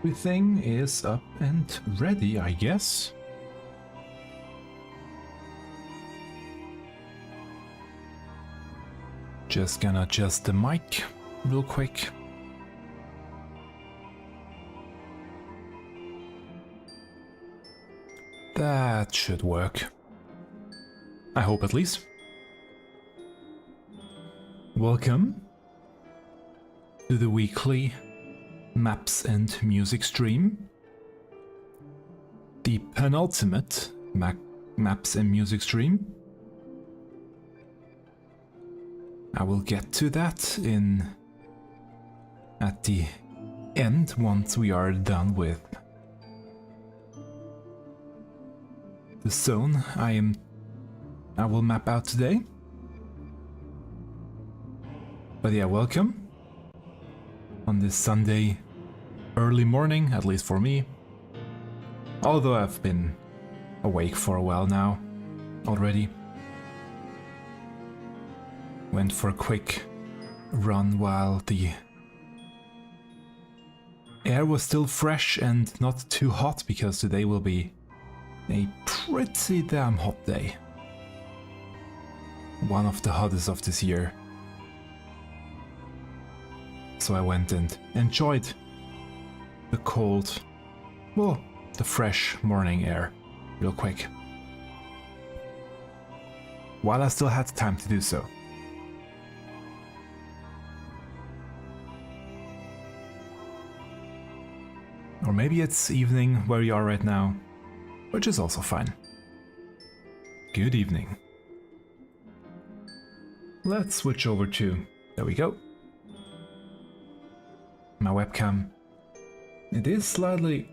Everything is up and ready, I guess. Just gonna adjust the mic real quick. That should work. I hope at least. Welcome to the weekly Maps and Music stream. The penultimate Maps and Music stream. I will get to that at the end once we are done with the zone I will map out today. But yeah, welcome on this Sunday early morning, at least for me. Although I've been awake for a while now already. Went for a quick run while the air was still fresh and not too hot, because today will be a pretty damn hot day. One of the hottest of this year. So I went and enjoyed the cold, well, the fresh morning air real quick. While I still had time to do so. Or maybe it's evening where you are right now, which is also fine. Good evening. Let's switch over to, there we go, my webcam. It is slightly...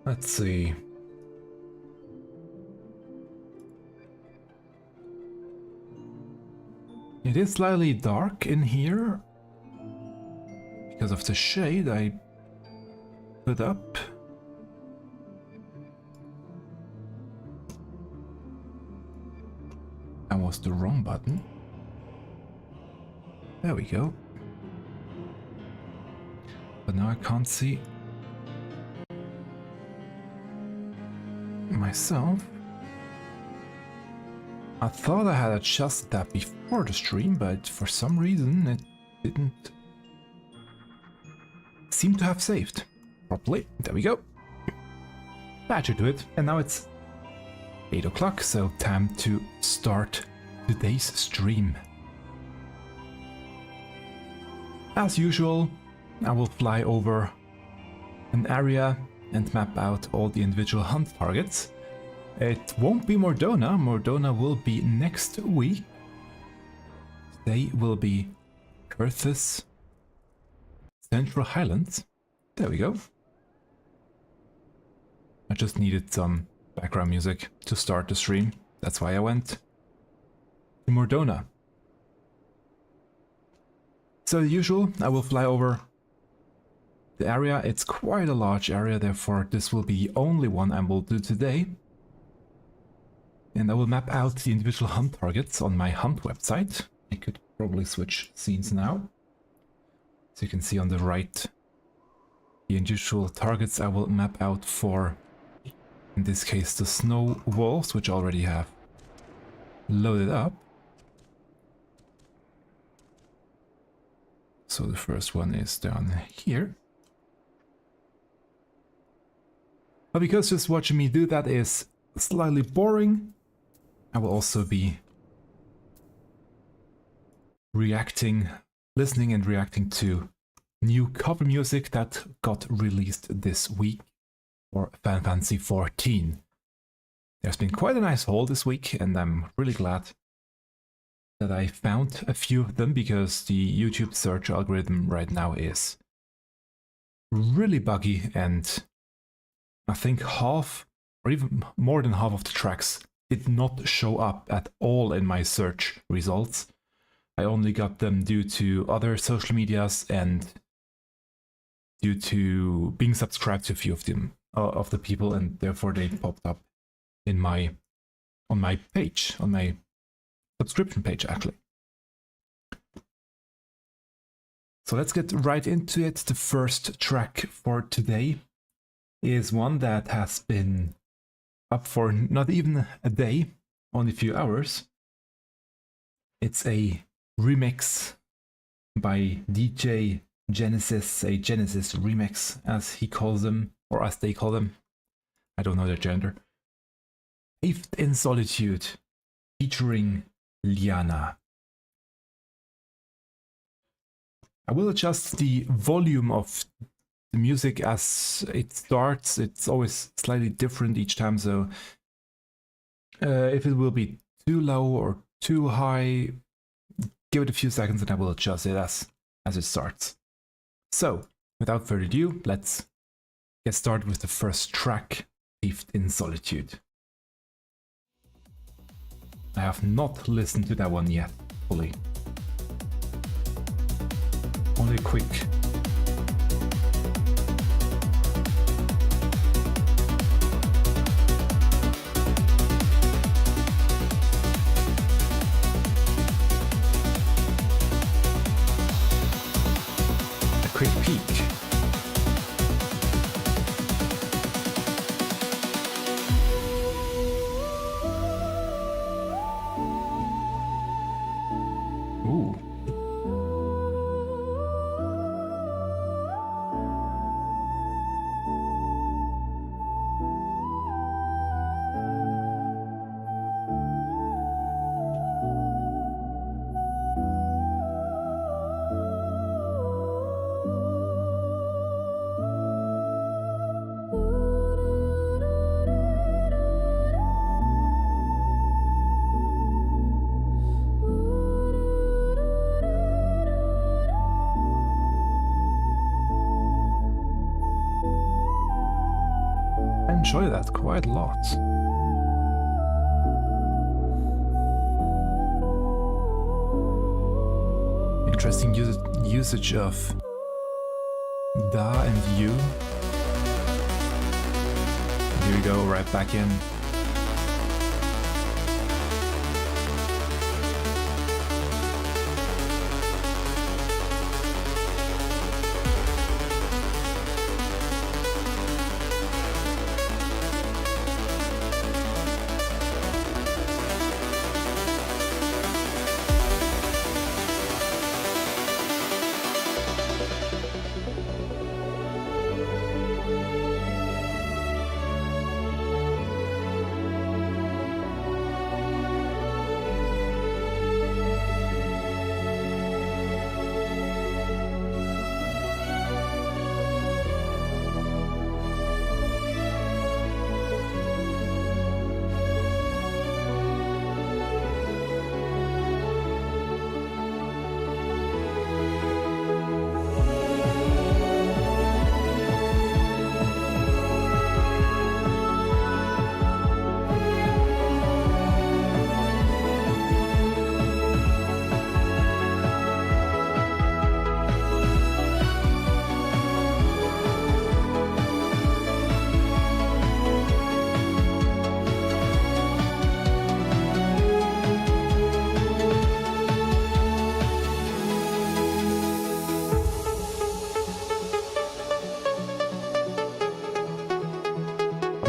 Let's see. It is slightly dark in here because of the shade I put up. That was the wrong button. There we go. But now I can't see myself. I thought I had adjusted that before the stream, but for some reason it didn't seem to have saved properly. There we go. That should do it. And now it's 8 o'clock, so time to start today's stream. As usual, I will fly over an area and map out all the individual hunt targets. It won't be Mordona. Mordona will be next week. Today will be Coerthas, Central Highlands. There we go. I just needed some background music to start the stream. That's why I went to Mordona. So as usual, I will fly over the area. It's quite a large area, therefore this will be the only one I will do today. And I will map out the individual hunt targets on my hunt website. I could probably switch scenes now. So you can see on the right the individual targets I will map out for, in this case, the snow walls, which I already have loaded up. So the first one is down here. But because just watching me do that is slightly boring, I will also be listening and reacting to new cover music that got released this week for Final Fantasy XIV. There's been quite a nice haul this week, and I'm really glad that I found a few of them, because the YouTube search algorithm right now is really buggy, and I think half or even more than half of the tracks did not show up at all in my search results. I only got them due to other social medias and due to being subscribed to a few of them, of the people, and therefore they popped up in on my page, on my subscription page actually. So let's get right into it. The first track for today is one that has been up for not even a day, only a few hours. It's a remix by DJ Genesis, a Genesis remix as he calls them, or as they call them. I don't know their gender. Paved in Solitude, featuring Liana. I will adjust the volume of the music as it starts. It's always slightly different each time, so if it will be too low or too high, give it a few seconds and I will adjust it as it starts. So, without further ado, let's get started with the first track, Paved in Solitude. I have not listened to that one yet, fully. Only quick. A quick peek. Ooh. Enjoy that quite a lot. Interesting usage of da and you. Here we go, right back in.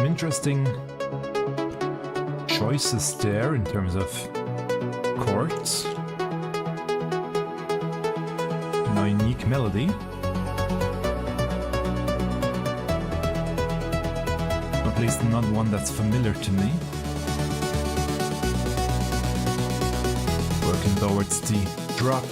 Interesting choices there in terms of chords. A unique melody. At least not one that's familiar to me. Working towards the drop.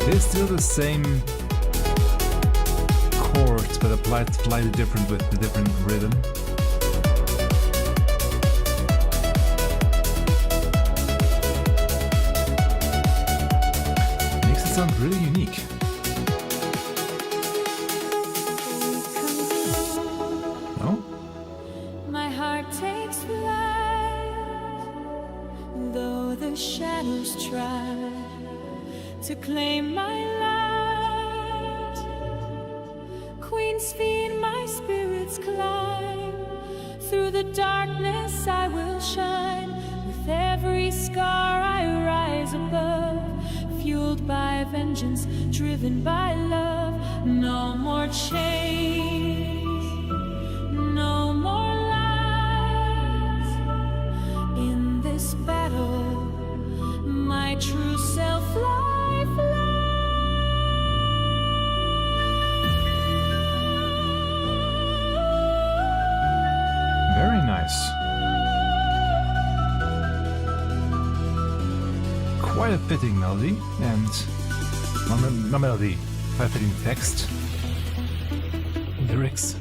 It's still the same chord but applied slightly different with the different rhythm. Makes it sound really unique. No? My heart takes flight, though the shadows try to claim my light. Queen's feet, my spirits climb. Through the darkness I will shine. With every scar I rise above. Fueled by vengeance, driven by love. No more chains, no more lies. In this battle, my true self lies. Very nice. Quite a fitting melody, and not melody, quite a fitting text. Lyrics.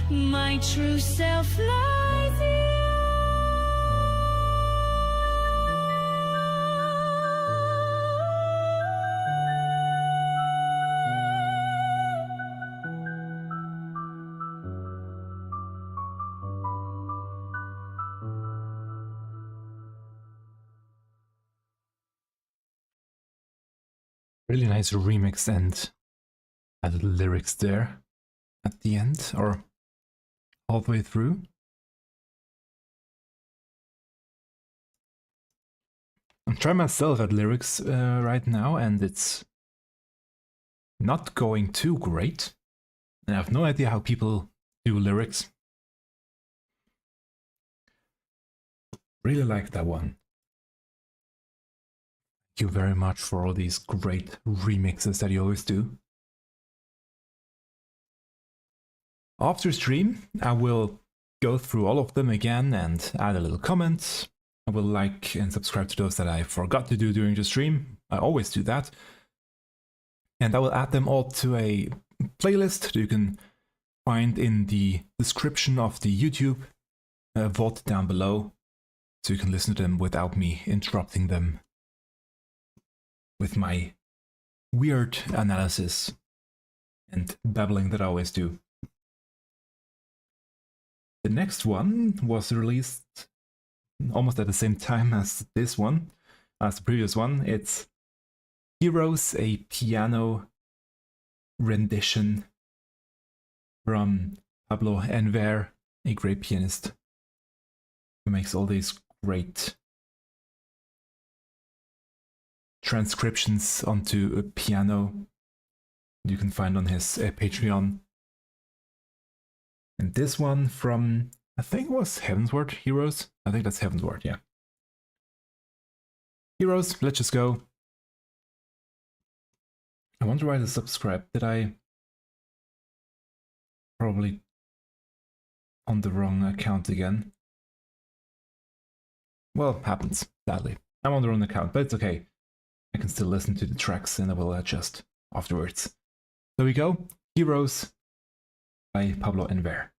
my true self lies in. Really nice remix and added lyrics there at the end, or halfway through. I'm trying myself at lyrics right now, and it's not going too great. And I have no idea how people do lyrics. Really like that one. Thank you very much for all these great remixes that you always do. After stream, I will go through all of them again and add a little comment. I will like and subscribe to those that I forgot to do during the stream. I always do that. And I will add them all to a playlist that you can find in the description of the YouTube VOD down below. So you can listen to them without me interrupting them with my weird analysis and babbling that I always do. The next one was released almost at the same time as this one, as the previous one. It's Heroes, a piano rendition from Pablo Enver, a great pianist who makes all these great transcriptions onto a piano you can find on his Patreon. And this one from, I think it was Heavensward Heroes. I think that's Heavensward, yeah. Heroes, let's just go. I wonder why the subscribe. Did I probably on the wrong account again? Well, happens, sadly. I'm on the wrong account, but it's okay. I can still listen to the tracks and I will adjust afterwards. There we go. Heroes by Pablo Enver.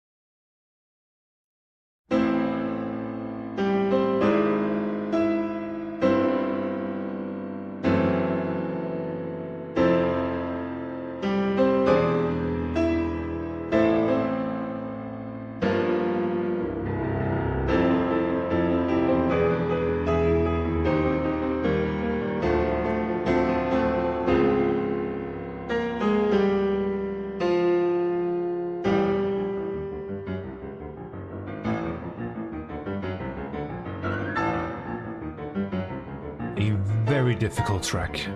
Very difficult track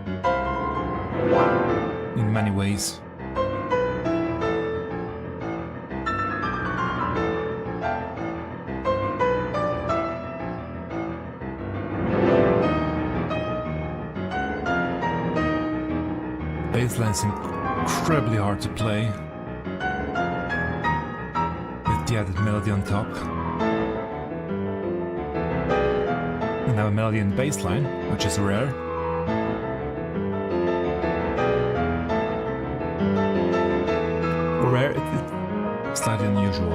in many ways. Bassline's incredibly hard to play with the added melody on top. And now a melody and bass line, which is rare. Rare, it's slightly unusual.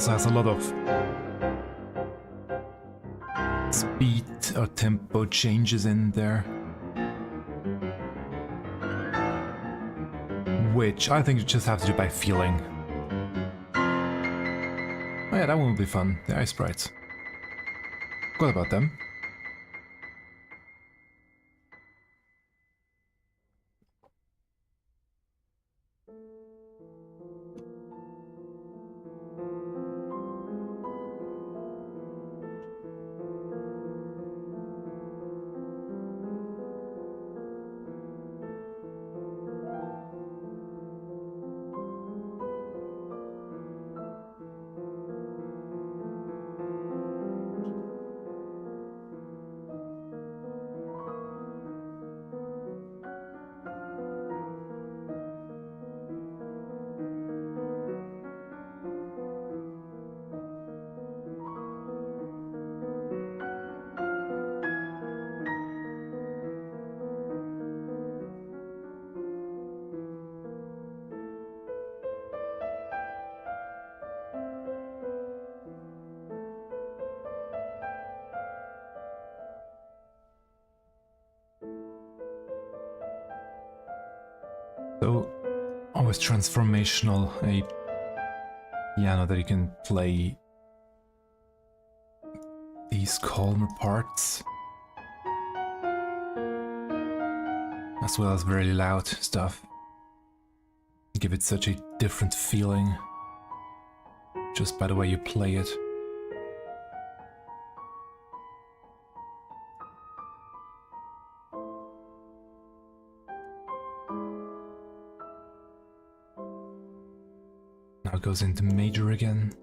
Has a lot of speed or tempo changes in there, which I think you just have to do by feeling. Oh yeah, that one will be fun. The ice sprites. Forgot about them. So, always transformational, a piano that you can play these calmer parts, as well as very loud stuff. Give it such a different feeling, just by the way you play it. Now it goes into major again.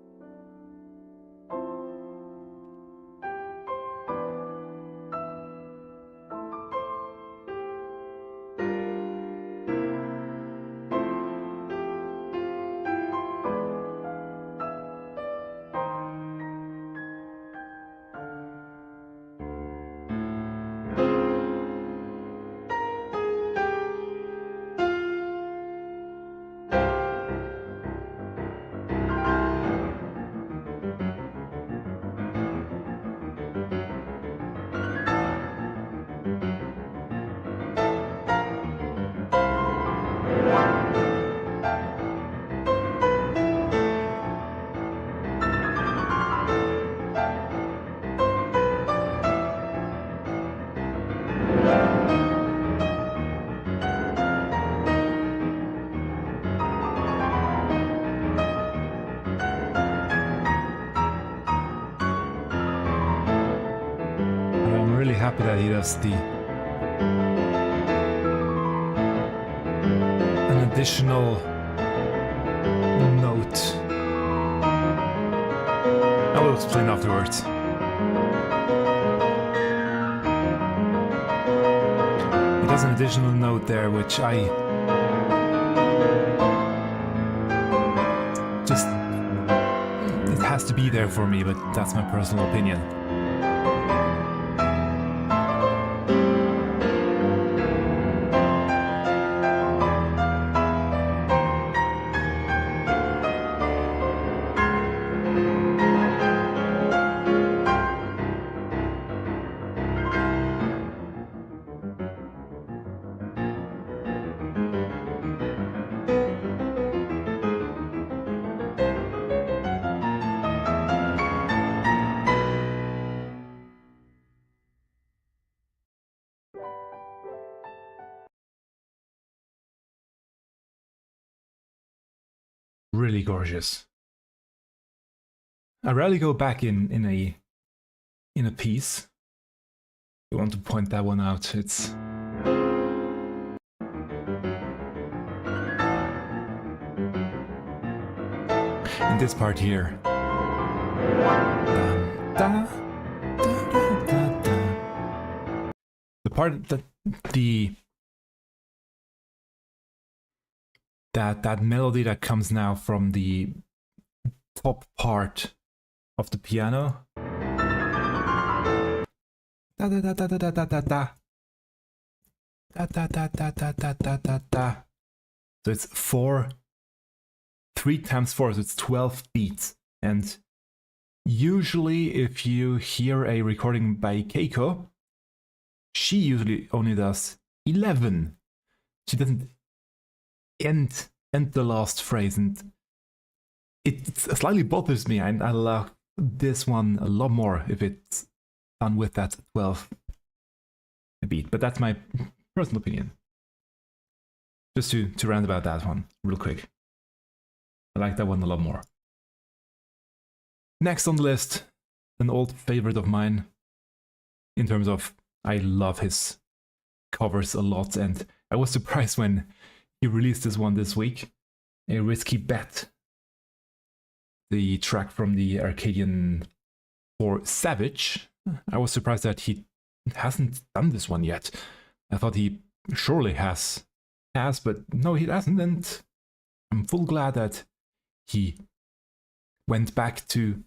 happy that he does an additional note. I will explain afterwards. He does an additional note there, which it has to be there for me, but that's my personal opinion. Really gorgeous. I rarely go back in a piece. I want to point that one out. It's in this part here. The part that melody that comes now from the top part of the piano. Da da da da da da da da da. Da da da da da da da da da. So it's 3 times 4, so it's 12 beats. And usually if you hear a recording by Keiko, she usually only does 11. She doesn't end the last phrase, and it slightly bothers me. I love this one a lot more if it's done with that 12 beat, but that's my personal opinion. Just to rant about that one real quick. I like that one a lot more. Next on the list, an old favorite of mine in terms of I love his covers a lot, and I was surprised when he released this one this week, A Risky Bet, the track from the Arcadian for Savage. I was surprised that he hasn't done this one yet. I thought he surely has, but no, he hasn't, and I'm full glad that he went back to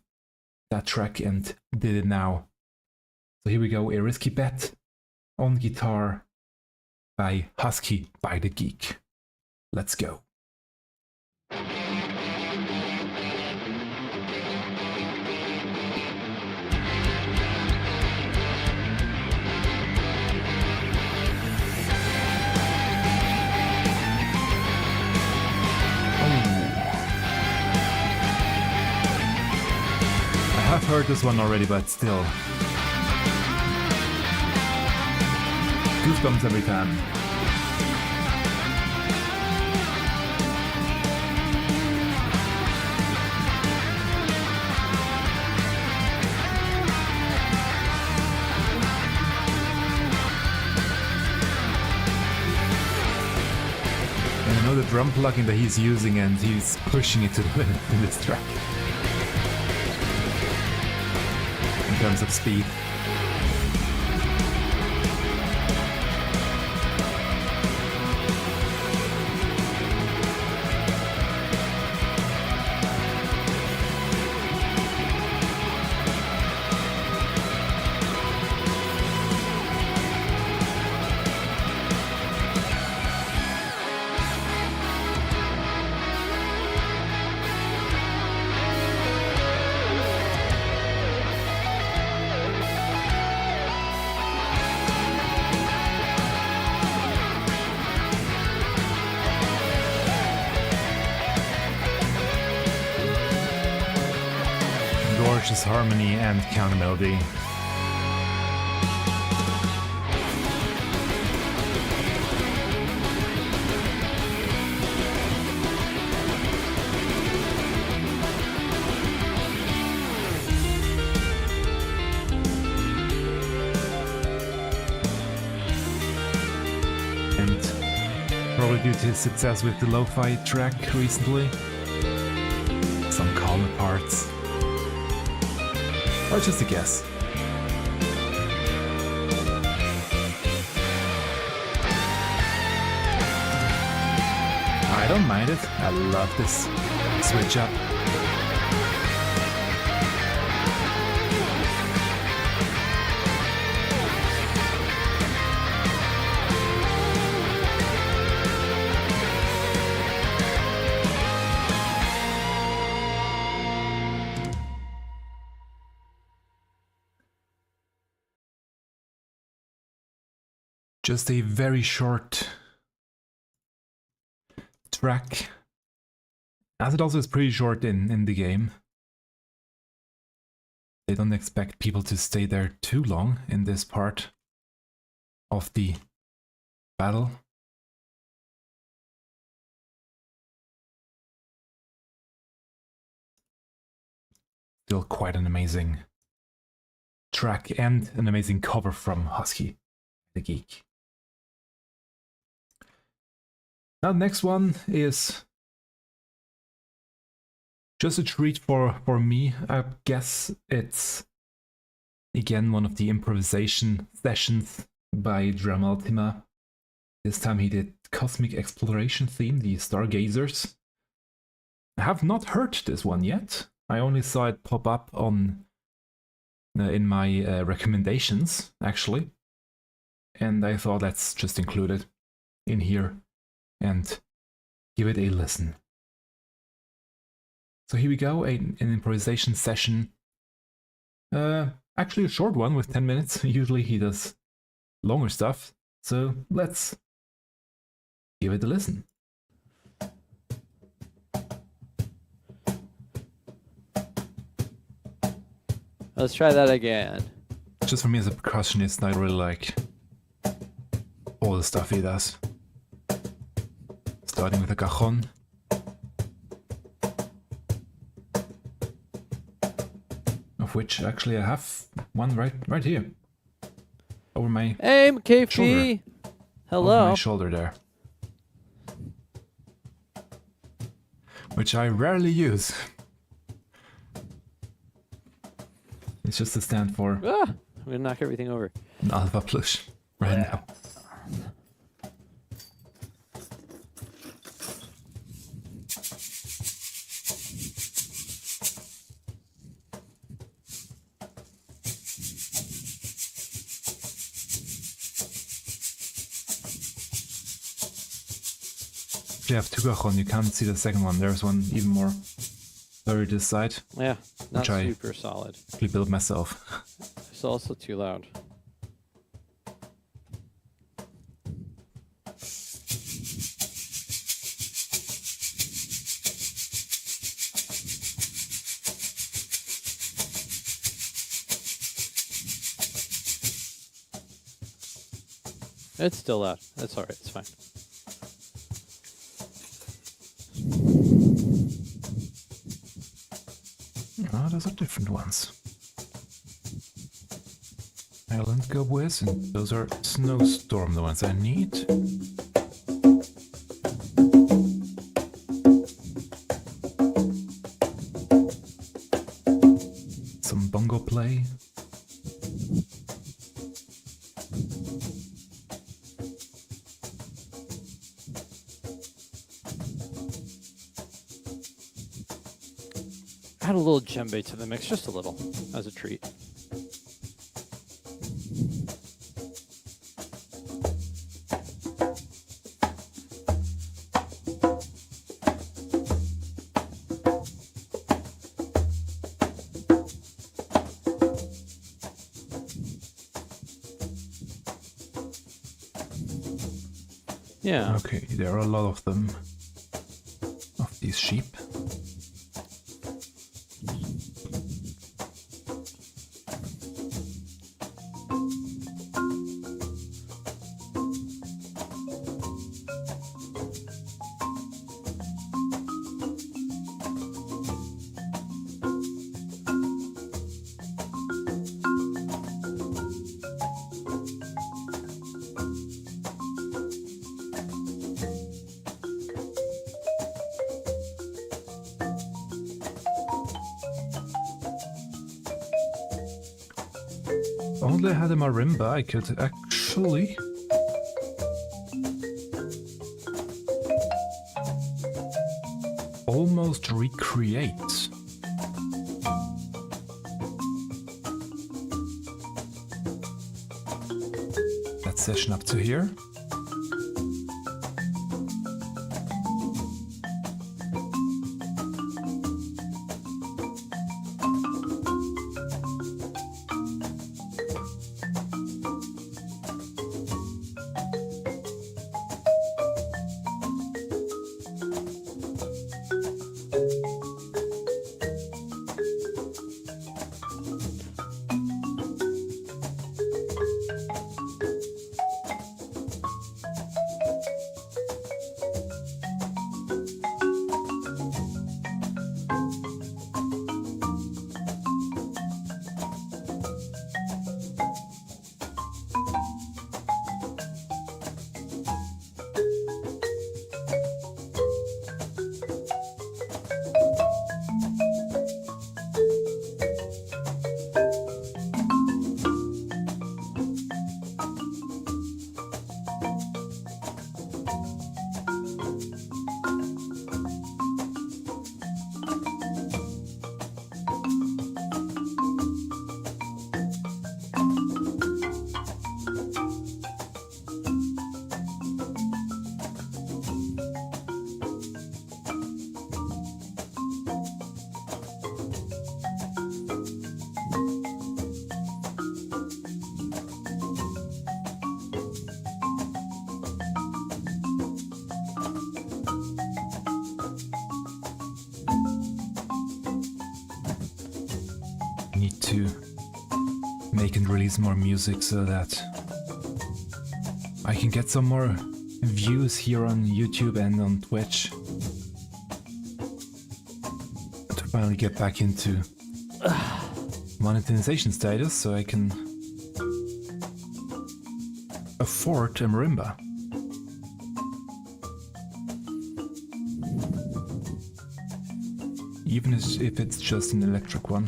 that track and did it now. So here we go, A Risky Bet on guitar by Husky by the Geek. Let's go. I've heard this one already, but still. Goosebumps every time. And I know the drum plugin that he's using, and he's pushing it to the limit in this track. In terms of speed. Gorgeous harmony and counter melody. probably due to his success with the lo-fi track recently. Some calmer parts. Or just a guess. I don't mind it. I love this switch up. Just a very short track, as it also is pretty short in the game. They don't expect people to stay there too long in this part of the battle. Still quite an amazing track and an amazing cover from Husky, the Geek. Now, the next one is just a treat for me. I guess it's again one of the improvisation sessions by DrumUltimA. This time he did Cosmic Exploration theme, the Stargazers. I have not heard this one yet. I only saw it pop up on in my recommendations, actually. And I thought let's just include it in here and give it a listen. So here we go, an improvisation session. Actually a short one with 10 minutes. Usually he does longer stuff. So let's give it a listen. Let's try that again. Just for me as a percussionist, I really like all the stuff he does. Starting with the cajon. Of which actually I have one right here. Over my Aim, KP! shoulder. Hello. Over my shoulder there. Which I rarely use. It's just a stand for Ah, I'm gonna knock everything over. an alpha plush right now. If you have two cajon, you can't see the second one. There's one even more further this side. Yeah, not Which I- super solid. Actually built myself. It's also too loud. It's still loud. That's alright, it's fine. Oh, those are different ones. Highland Gobwes, and those are Snowstorm, the ones I need. Some bongo play. Add a little djembe to the mix, just a little, as a treat. Yeah. Okay, there are a lot of them. Of these sheep. only I had a marimba, I could actually almost recreate that session up to here. Need to make and release more music so that I can get some more views here on YouTube and on Twitch. To finally get back into monetization status so I can afford a marimba. Even if it's just an electric one.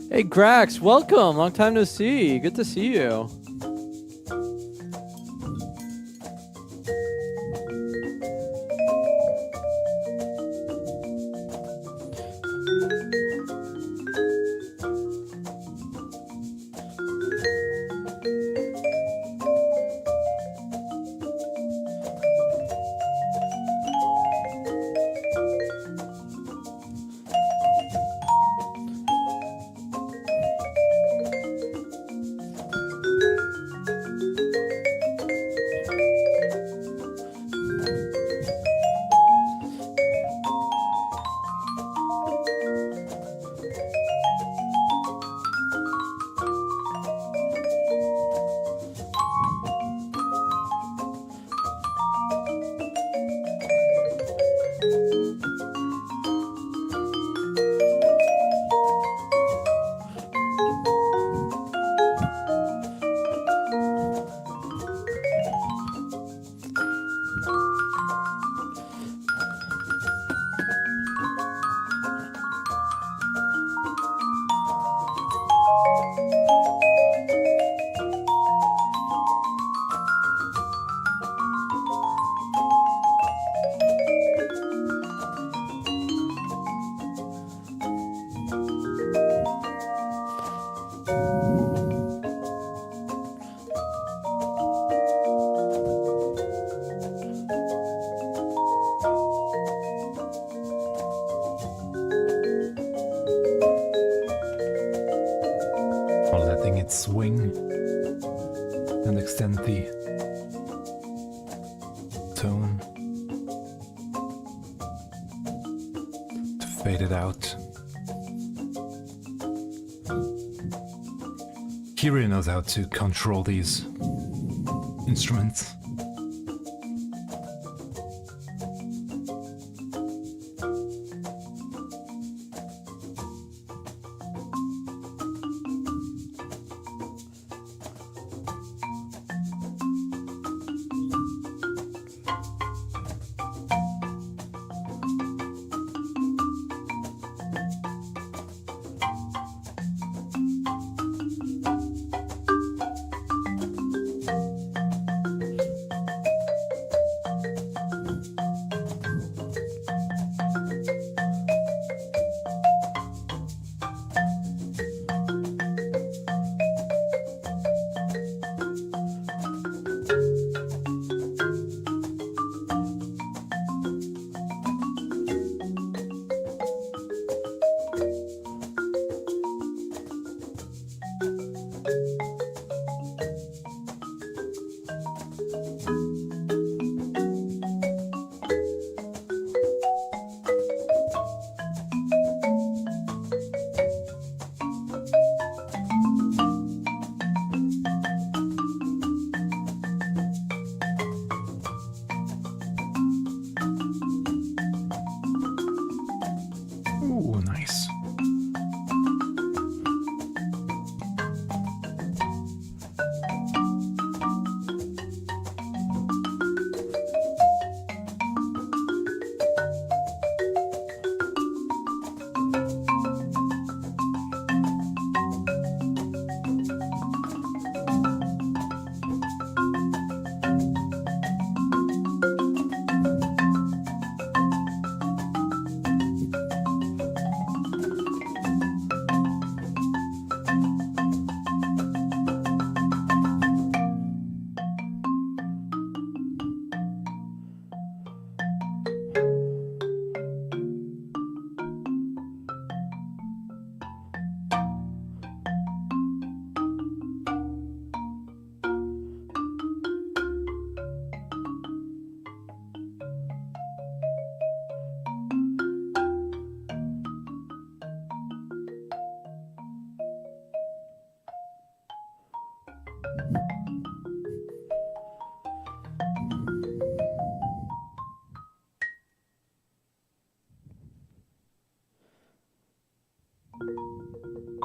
Hey Grax, welcome! Long time no see. Good to see you. Swing and extend the tone to fade it out. Kiri knows how to control these instruments.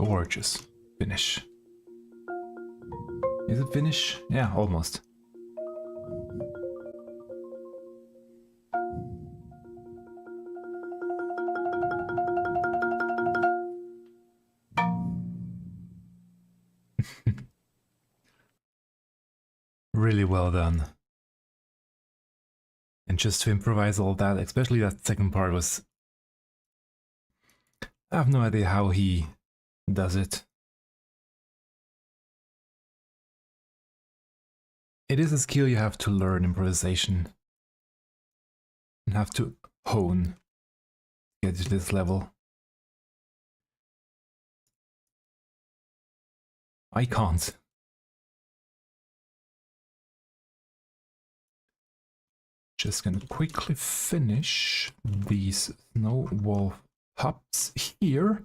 gorgeous finish. Is it finish? Yeah, almost. Really well done. And just to improvise all that, especially that second part was... I have no idea how he does it. It is a skill you have to learn, improvisation. And have to hone to get to this level. I can't. Just gonna quickly finish these snow wolf pups here.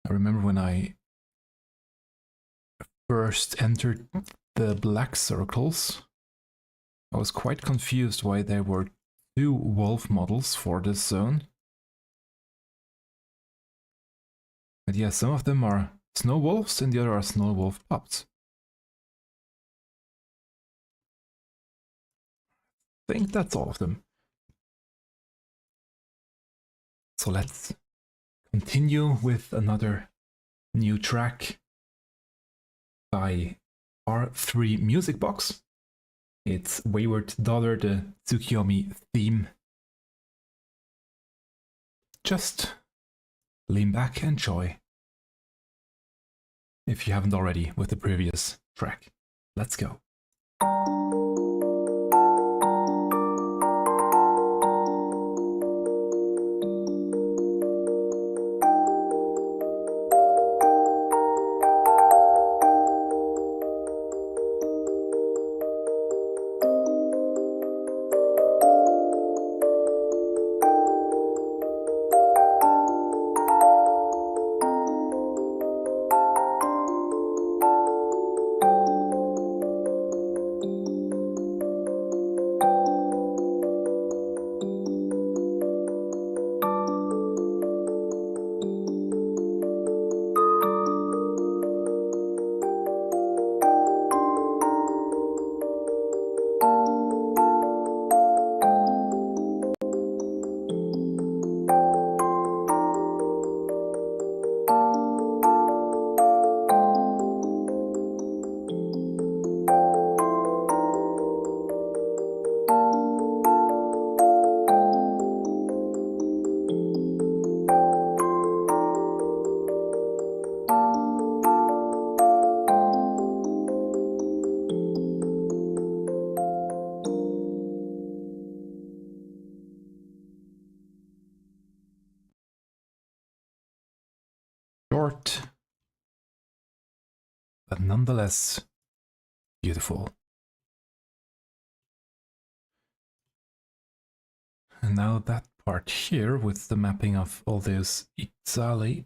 I remember when I first entered the black circles, I was quite confused why there were 2 wolf models for this zone. But yeah, some of them are snow wolves and the other are snow wolf pups. I think that's all of them. So let's continue with another new track by R3 Music Box. It's Wayward Daughter, the Tsukiyomi theme. Just lean back and enjoy, if you haven't already with the previous track. Let's go. Short, but nonetheless beautiful. And now that part here with the mapping of all those Itzali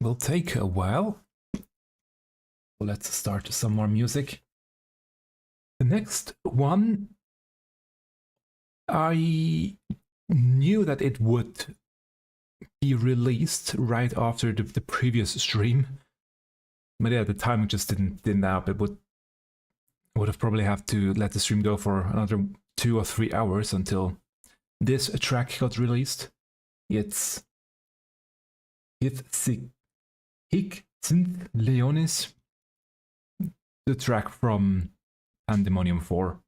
will take a while. Let's start some more music. The next one, I knew that it would be released right after the previous stream. But yeah, the timing just didn't help. It would have probably have to let the stream go for another 2 or 3 hours until this track got released. It's Hic Synth Leonis, the track from Pandemonium 4,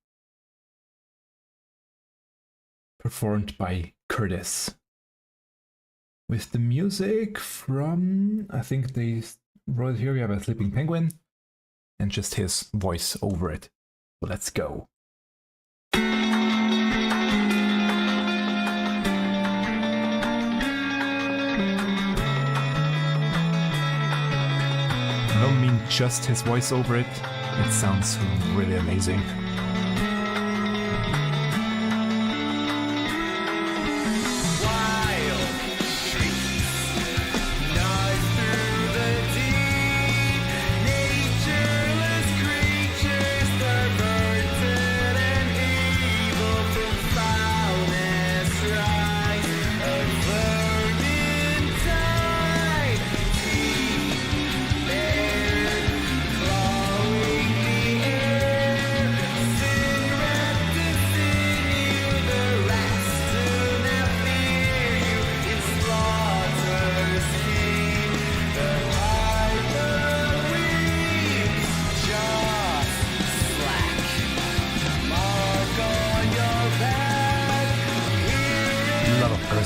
performed by Kertis, with the music from, I think they wrote here, we have a Sleeping Penguin, and just his voice over it. So let's go. I don't mean just his voice over it, it sounds really amazing.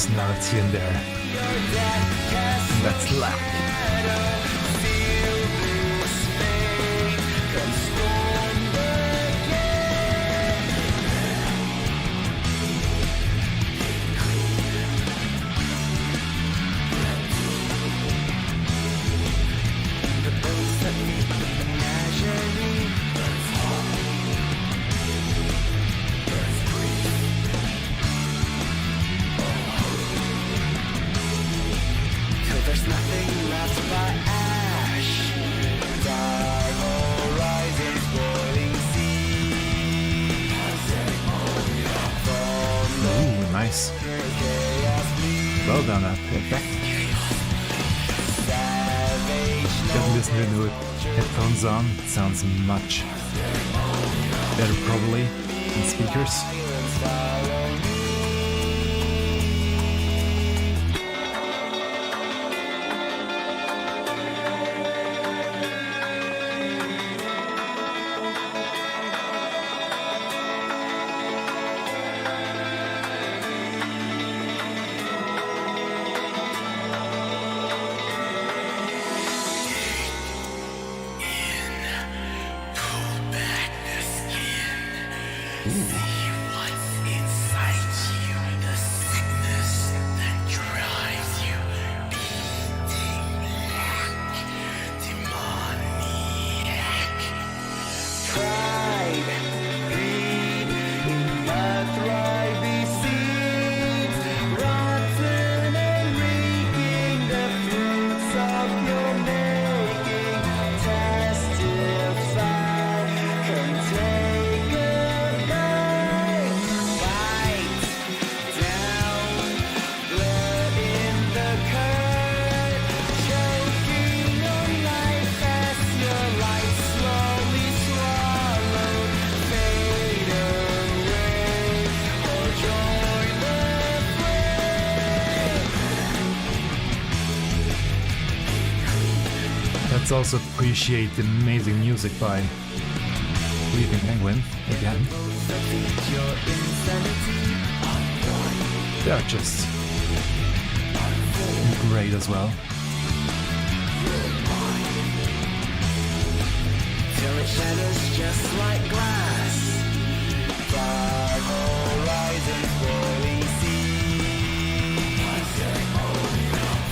personality in there. That's lack. There's nothing left but ash. Dark horizons, boiling seas. Ooh, nice. Well done, perfect. Definitely listen to it with headphones on. It sounds much better, probably, in speakers. Let's also appreciate the amazing music by Weeping Penguin again. They are just great as well. Till it shatters just like glass. Dark horizons, boiling seas.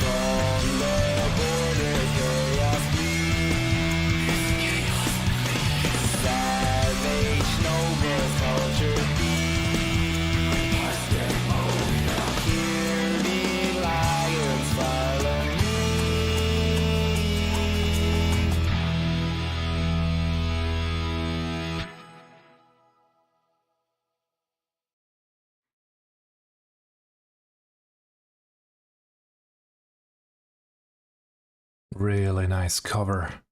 From the border, chaos bleeds. Savage, noble culture beats. Hear me, lions, follow me. Really nice cover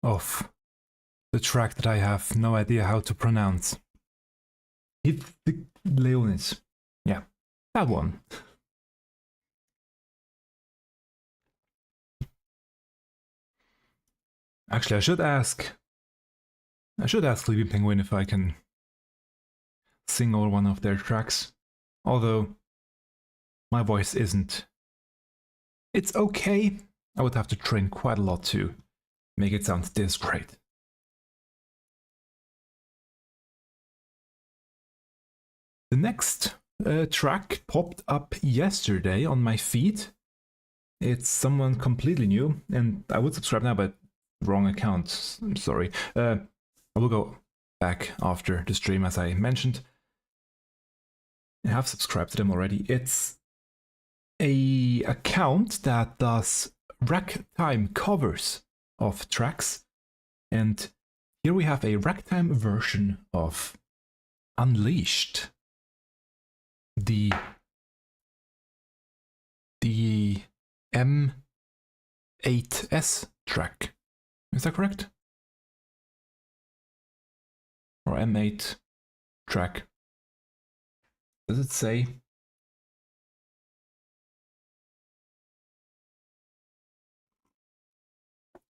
of the track that I have no idea how to pronounce. Leonis. Yeah, that one. Actually, I should ask Sleeping Penguin if I can sing over one of their tracks. Although my voice isn't. It's okay. I would have to train quite a lot to make it sound this great. The next track popped up yesterday on my feed. It's someone completely new, and I would subscribe now, but wrong account. I'm sorry. I will go back after the stream, as I mentioned. I have subscribed to them already. It's a account that does ragtime covers of tracks, and here we have a ragtime version of Unleashed, the M8S track. Is that correct? Or M8 track? Does it say?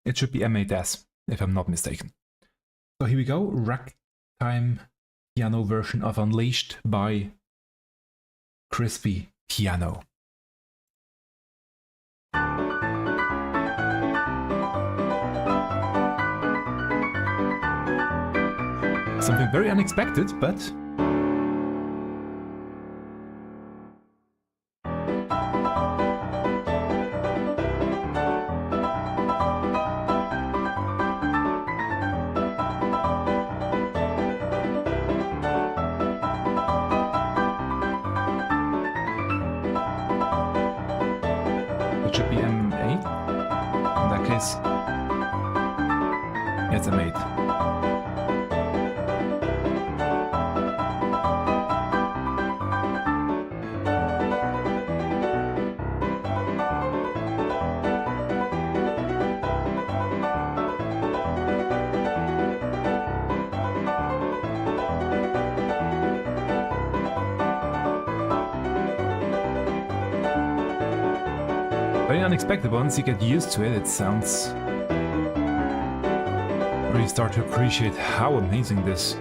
It should be M8S, if I'm not mistaken. So here we go, ragtime piano version of Unleashed by Crispy Piano. Something very unexpected, but it should be M8. In that case, it's M8. Very unexpected. Once you get used to it, it sounds... really start to appreciate how amazing this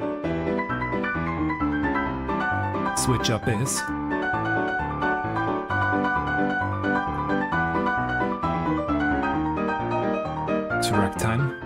switch up is. To ragtime.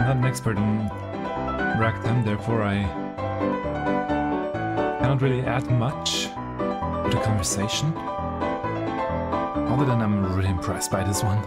Not an expert in ragtime, therefore I cannot really add much to the conversation. Other than I'm really impressed by this one.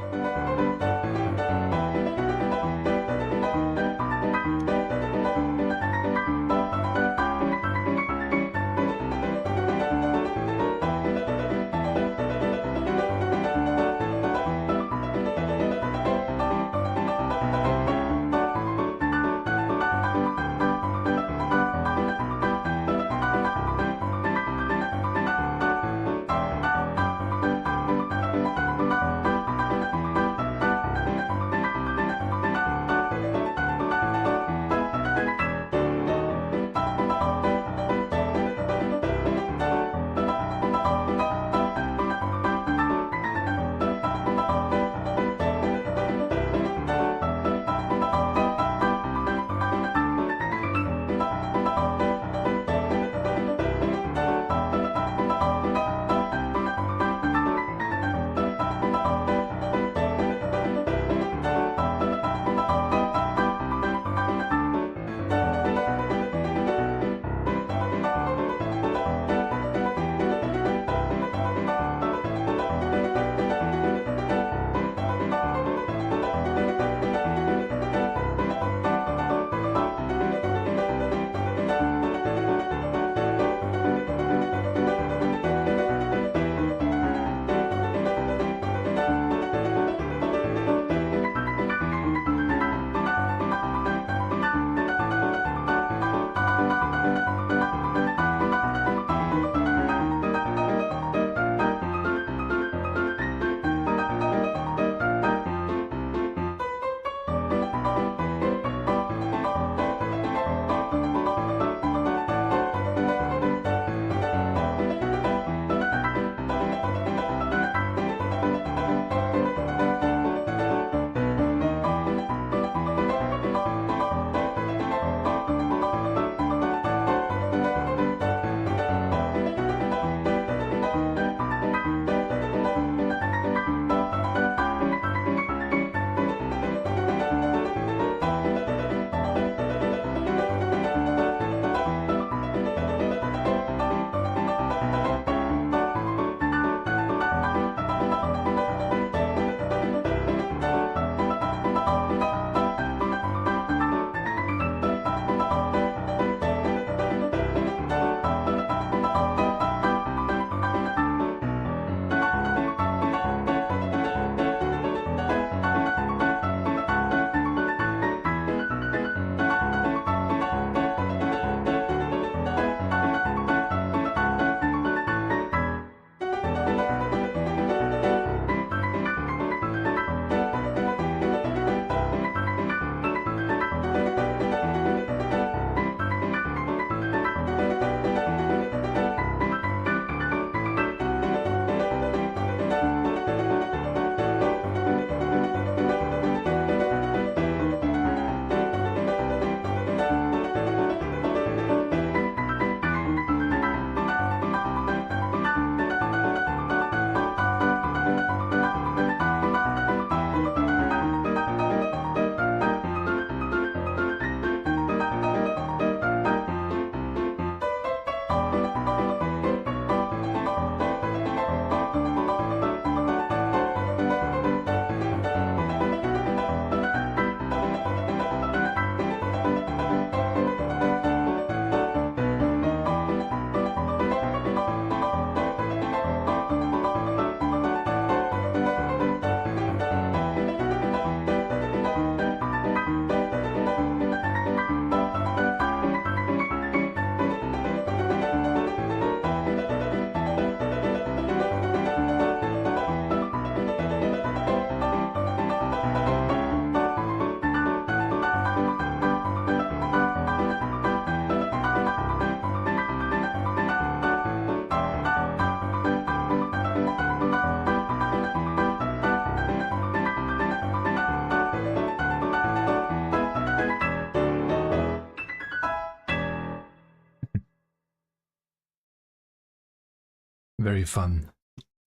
Very fun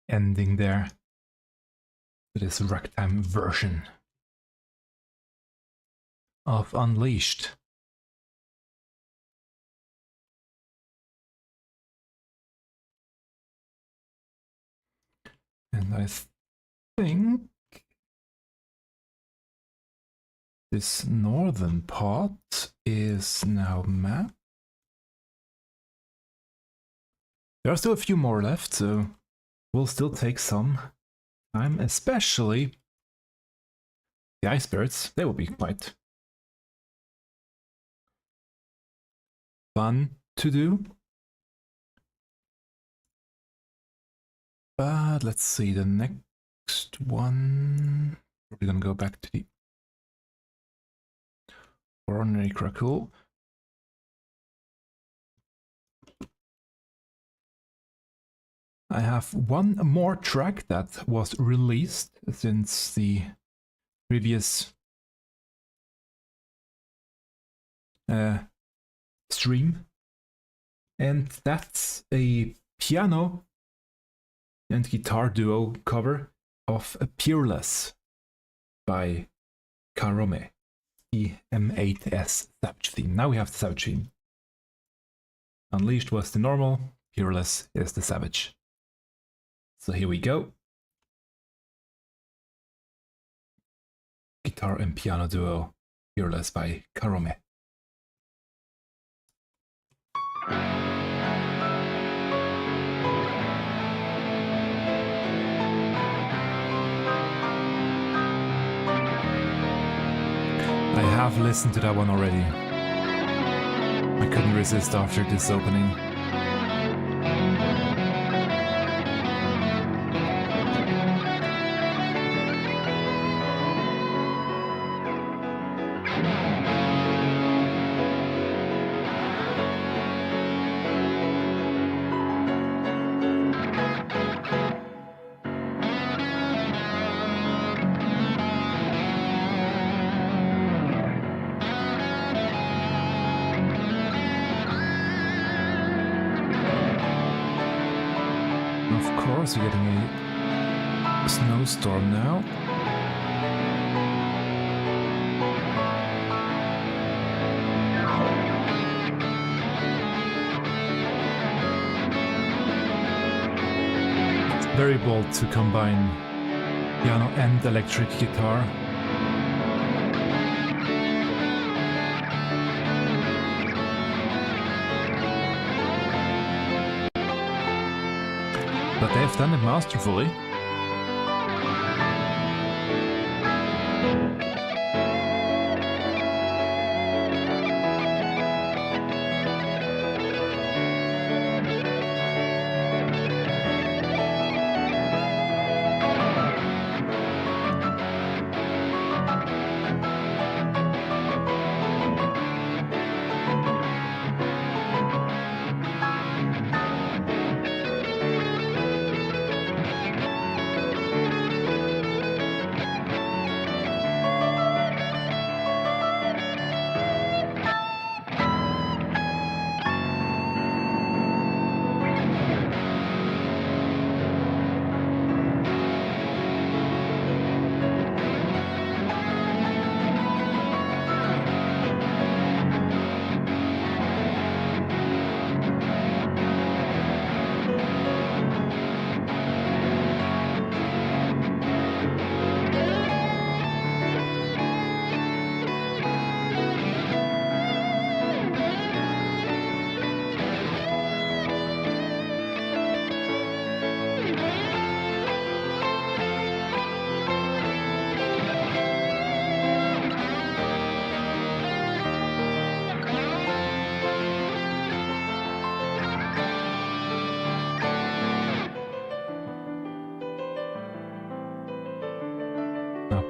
ending there to this ragtime version of Unleashed. And I think this northern part is now mapped. There are still a few more left, so we'll still take some time, especially the ice spirits. They will be quite fun to do. But let's see, the next one, we're gonna go back to the ordinary crackle. I have one more track that was released since the previous stream, and that's a piano and guitar duo cover of Peerless by Carome, the M8S Savage theme. Now we have the Savage theme. Unleashed was the normal, Peerless is the Savage. So here we go. Guitar and piano duo, Peerless by Carome. I have listened to that one already. I couldn't resist after this opening. We're getting a snowstorm now. It's very bold to combine piano and electric guitar. But they've done it masterfully.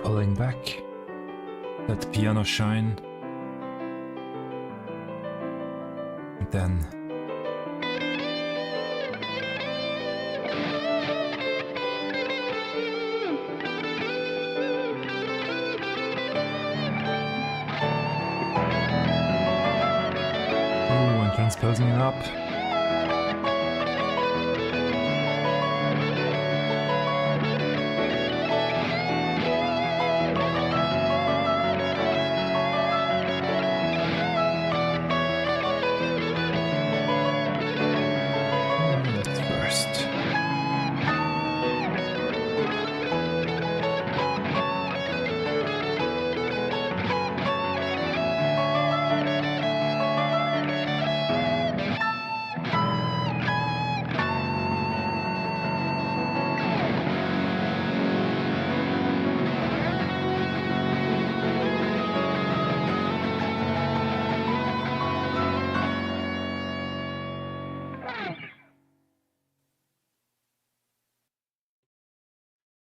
Pulling back that piano shine, and then and transposing it up.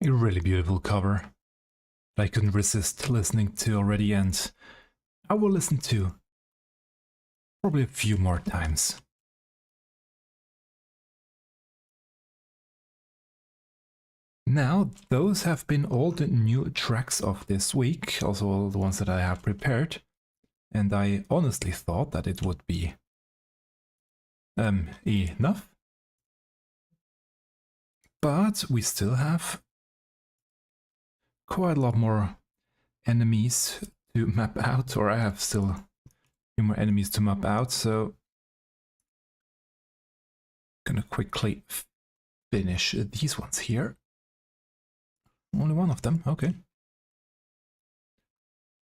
A really beautiful cover that I couldn't resist listening to already, and I will listen to probably a few more times. Now, those have been all the new tracks of this week, also all the ones that I have prepared, and I honestly thought that it would be enough. But we still have quite a lot more enemies to map out, or I have still a few more enemies to map out, so I'm gonna quickly finish these ones here. Only one of them, okay.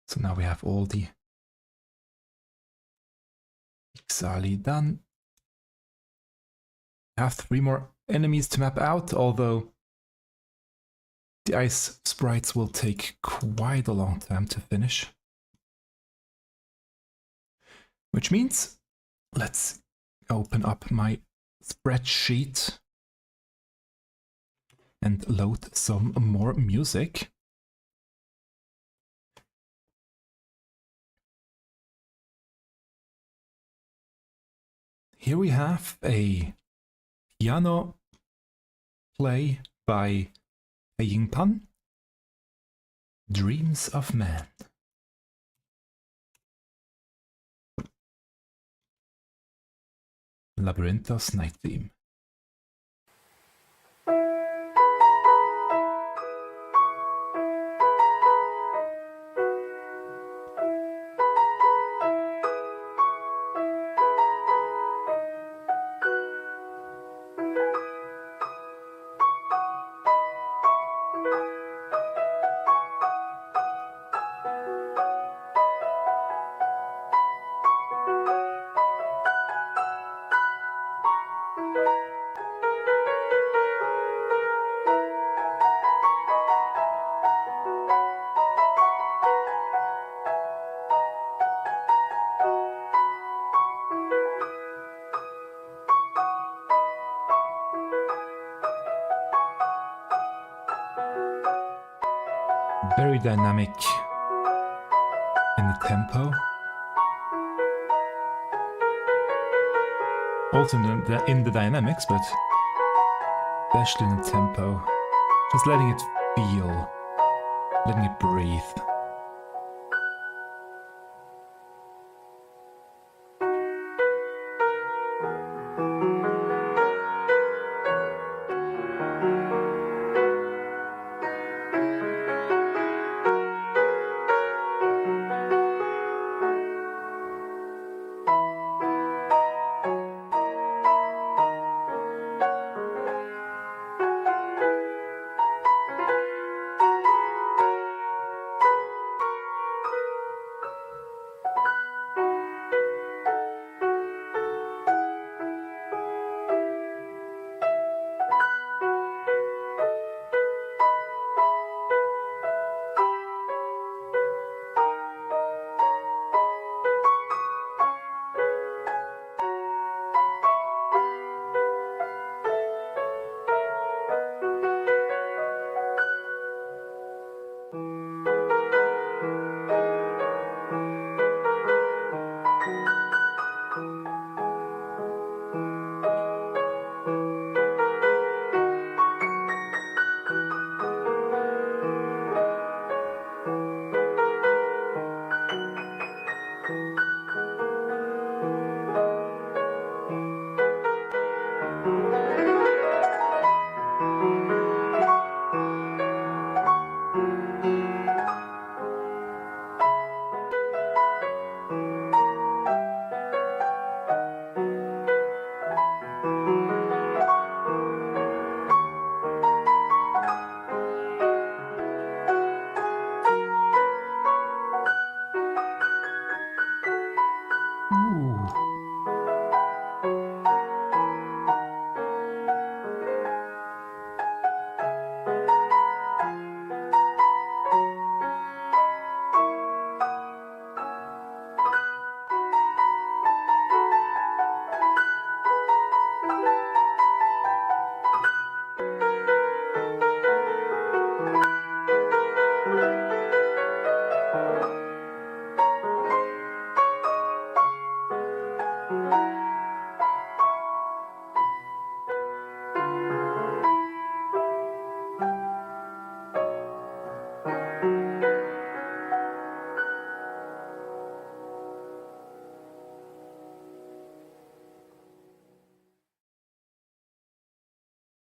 So now we have all the Ixali done. I have 3 more enemies to map out, although the ice sprites will take quite a long time to finish. Which means, let's open up my spreadsheet and load some more music. Here we have a piano play by Pei-Ying Pan, Dreams of Man. Labyrinthos Night Theme. Very dynamic in the tempo. Also in the dynamics, but especially in the tempo. Just letting it feel, letting it breathe.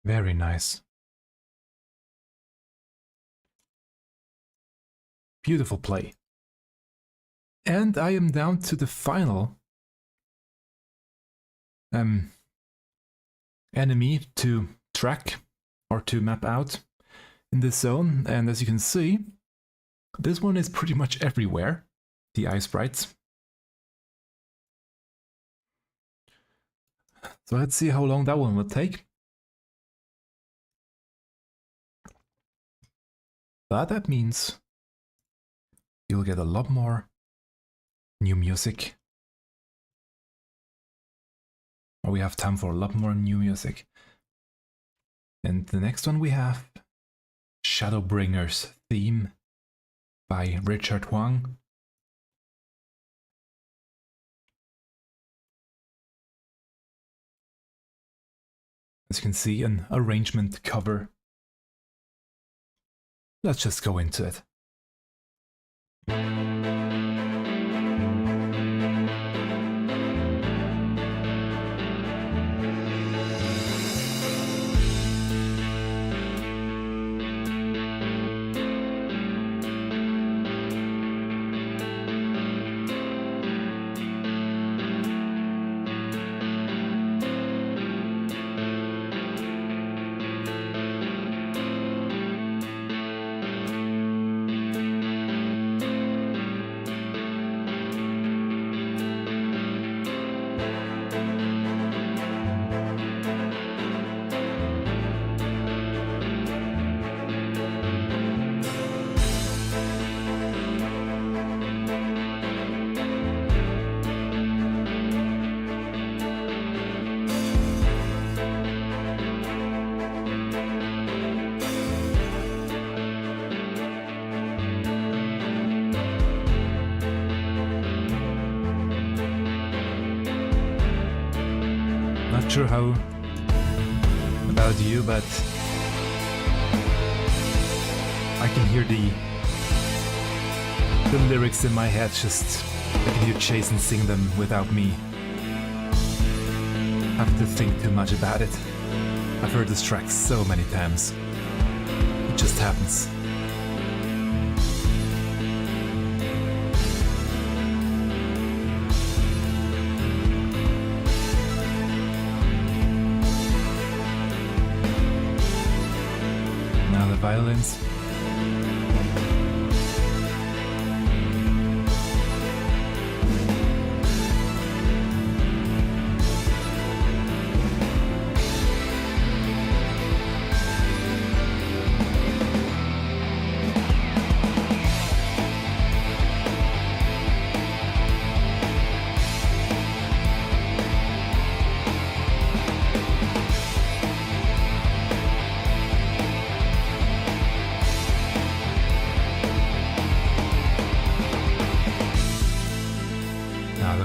Very nice. Beautiful play. And I am down to the final enemy to track or to map out in this zone. And as you can see, this one is pretty much everywhere, the ice sprites. So let's see how long that one will take. But that means you'll get a lot more new music. Or we have time for a lot more new music. And the next one we have Shadowbringers theme by Huang. As you can see, an arrangement cover. Let's just go into it. Not sure how about you, but I can hear the lyrics in my head. Just I can hear Jason sing them without me have to think too much about it. I've heard this track so many times. It just happens. Violins.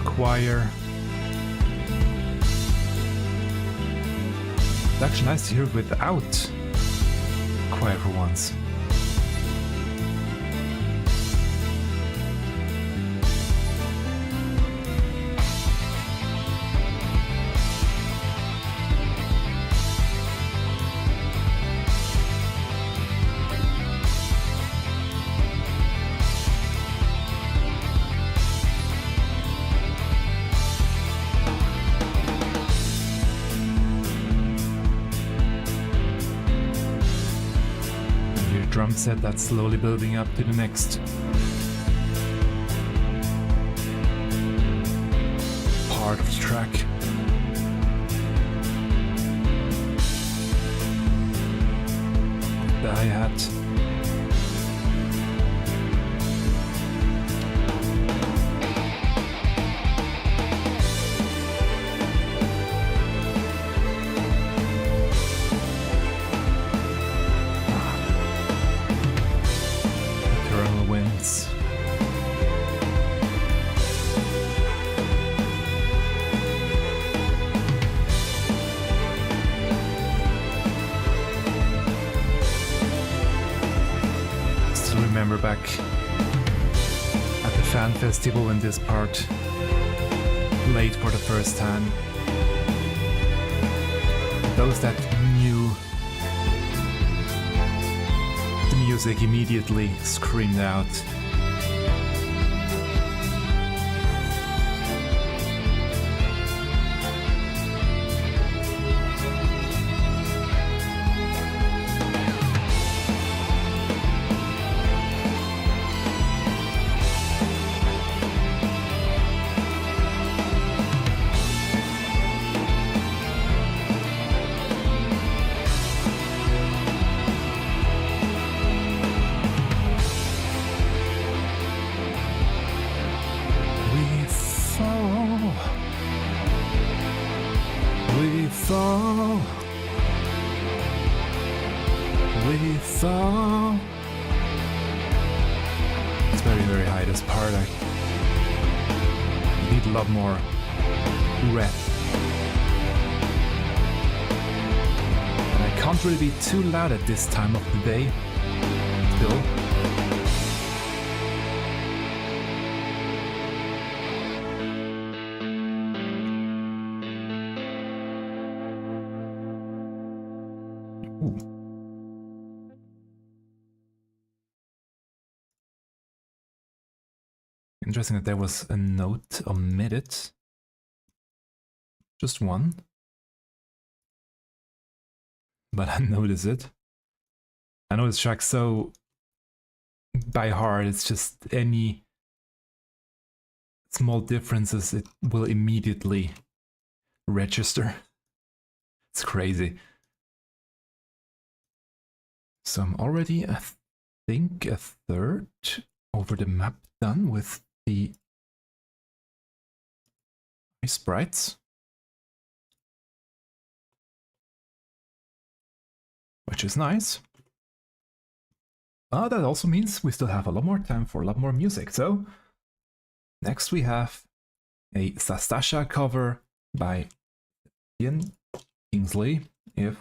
Choir. It's actually nice to hear it without choir for once. Drum set that's slowly building up to the next part of the track. The hi-hat. Back at the fan festival when this part played for the first time. Those that knew music immediately screamed out. We fall. It's very, very high, this part. I need a lot more breath. And I can't really be too loud at this time of the day. Still. Interesting that there was a note omitted. Just one. But I notice it. I know this track so by heart, it's just any small differences it will immediately register. It's crazy. So I'm already, I think, a third over the map done with the sprites, which is nice. But that also means we still have a lot more time for a lot more music. So next we have a Sastasha cover by Kingsley, if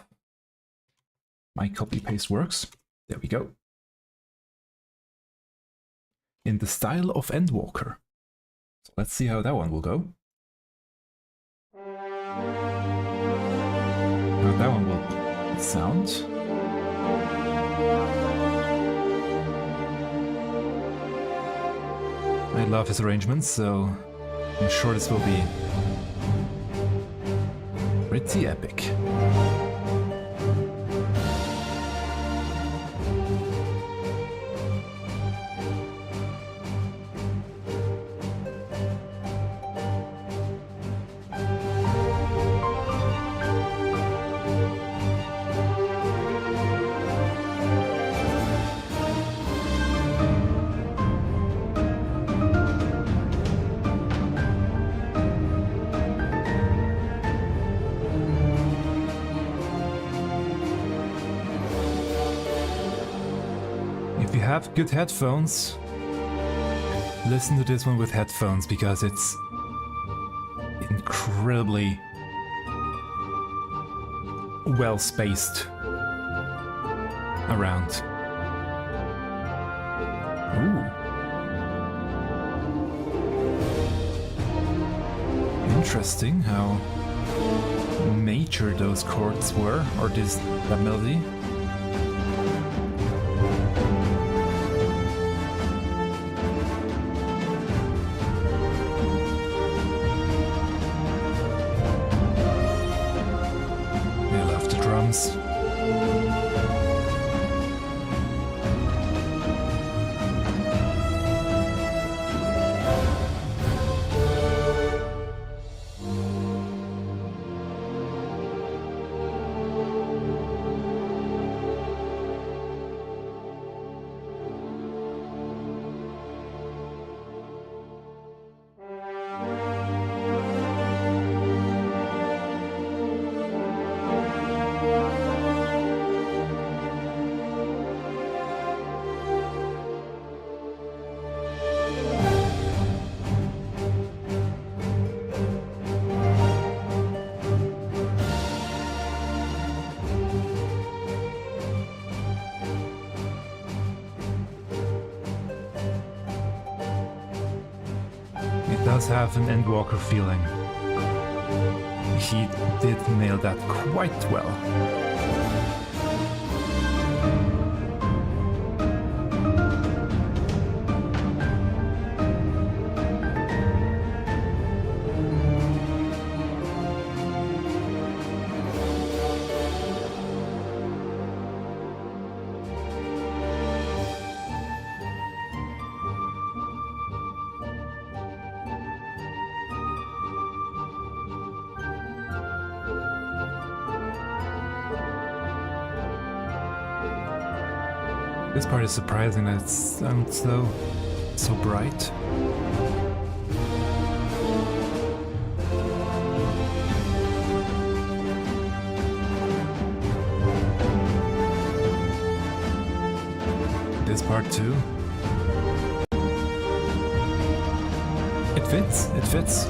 my copy paste works. There we go. In the style of Endwalker. So let's see how that one will go. How that one will sound. I love his arrangements, so I'm sure this will be pretty epic. If you have good headphones, listen to this one with headphones because it's incredibly well spaced around. Ooh. Interesting how major those chords were, or that melody. Does have an Endwalker feeling. He did nail that quite well. This part is surprising that it sounds so bright. This part too. It fits, it fits.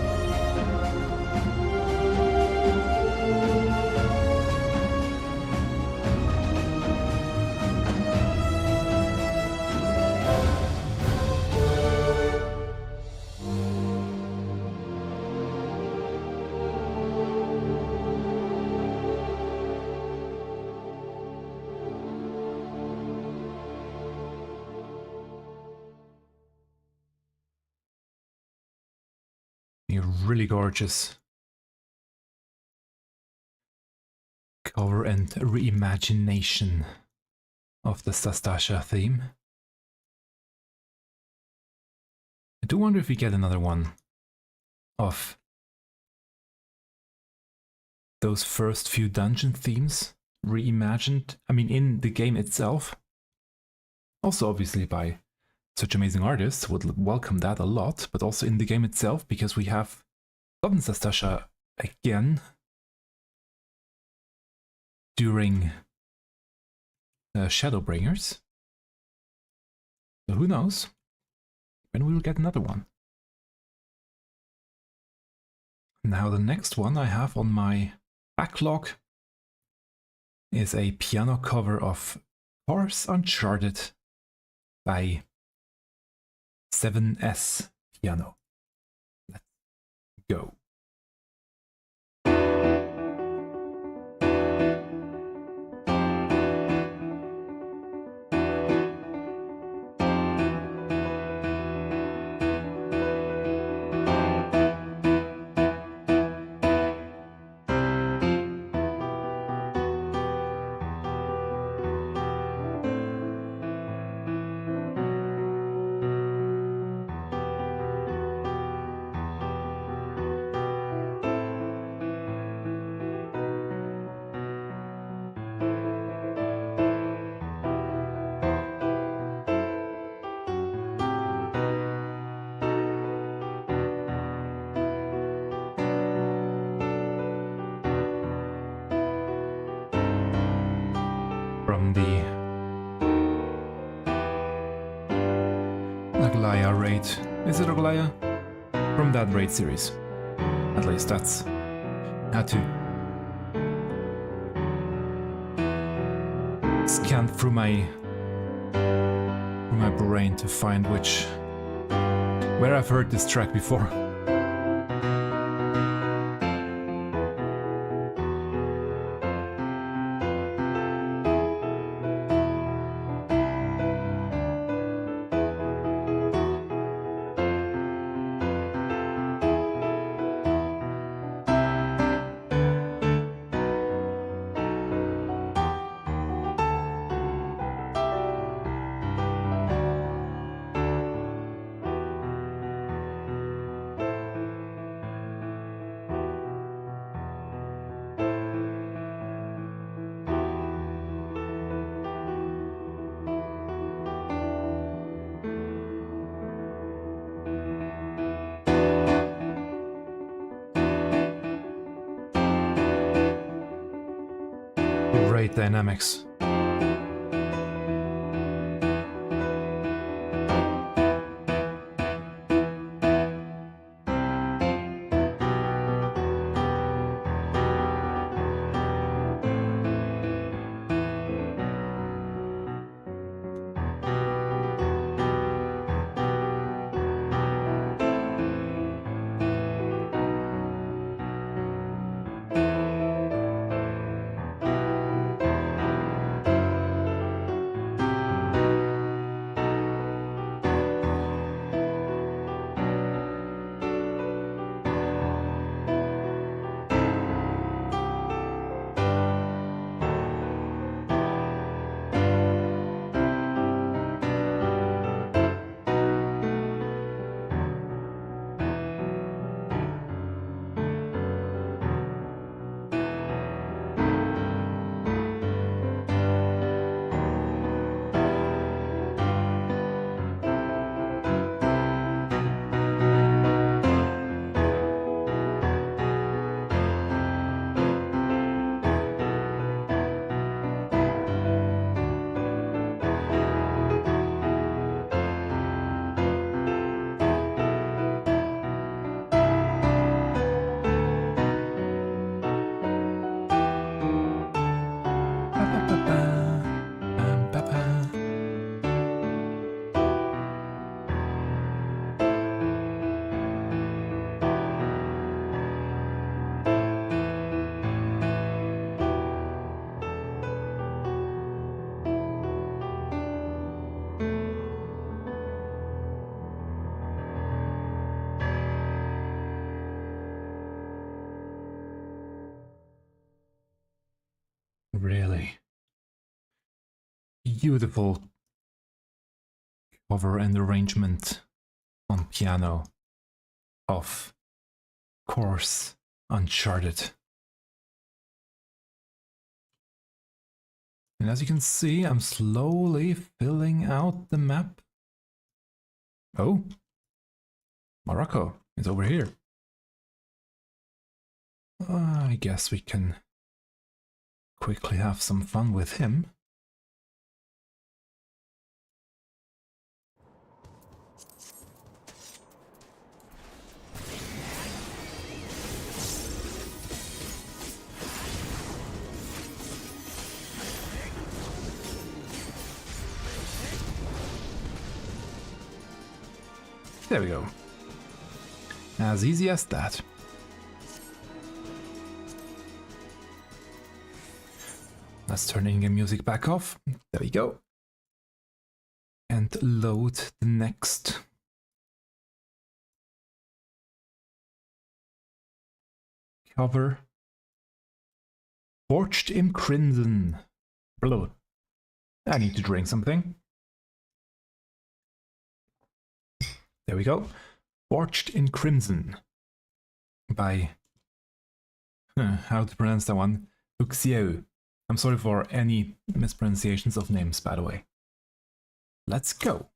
You're really gorgeous. Cover and reimagination of the Sastasha theme. I do wonder if we get another one of those first few dungeon themes reimagined. I mean, in the game itself. Also, obviously, by such amazing artists, would welcome that a lot, but also in the game itself, because we have gotten Sastasha again during Shadowbringers. So who knows when we will get another one. Now the next one I have on my backlog is a piano cover of course Uncharted by Svnt piano. Let's go. From the Aglaya raid. Is it Aglaya? From that raid series. At least that's had to scan through my brain to find where I've heard this track before. Great dynamics. beautiful cover and arrangement on piano of course Uncharted. And as you can see, I'm slowly filling out the map. Oh, Morocco is over here. I guess we can quickly have some fun with him. There we go. As easy as that. Let's turn in-game music back off. There we go. And load the next. Cover. Forged in Crimson. Blood. I need to drink something. There we go. Forged in Crimson by how to pronounce that one? Uxieu. I'm sorry for any mispronunciations of names, by the way. Let's go.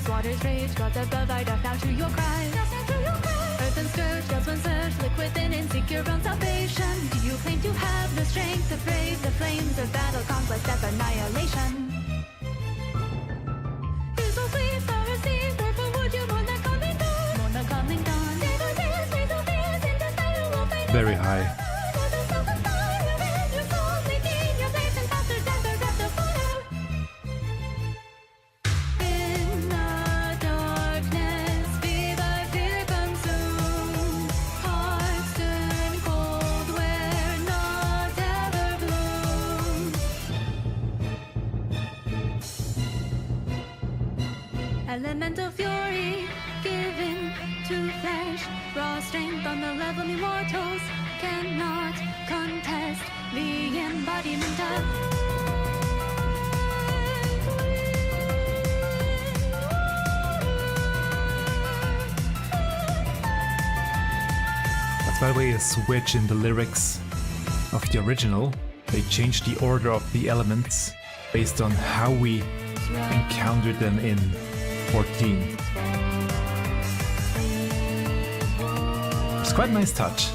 Waters rage, gods above, I doth now to your cries. Earth and scourge, gods one surge, look within and seek your own salvation. Do you claim to have the strength to brave the flames of battle, conquest, death, annihilation? Is a sweet star received, therefore would you mourn the coming dawn? Mourn the coming dawn. Very high. Elemental fury given to flesh, raw strength on the level immortals cannot contest the embodiment of. That's by the way a switch in the lyrics of the original. They changed the order of the elements based on how we encountered them in 14. It's quite a nice touch.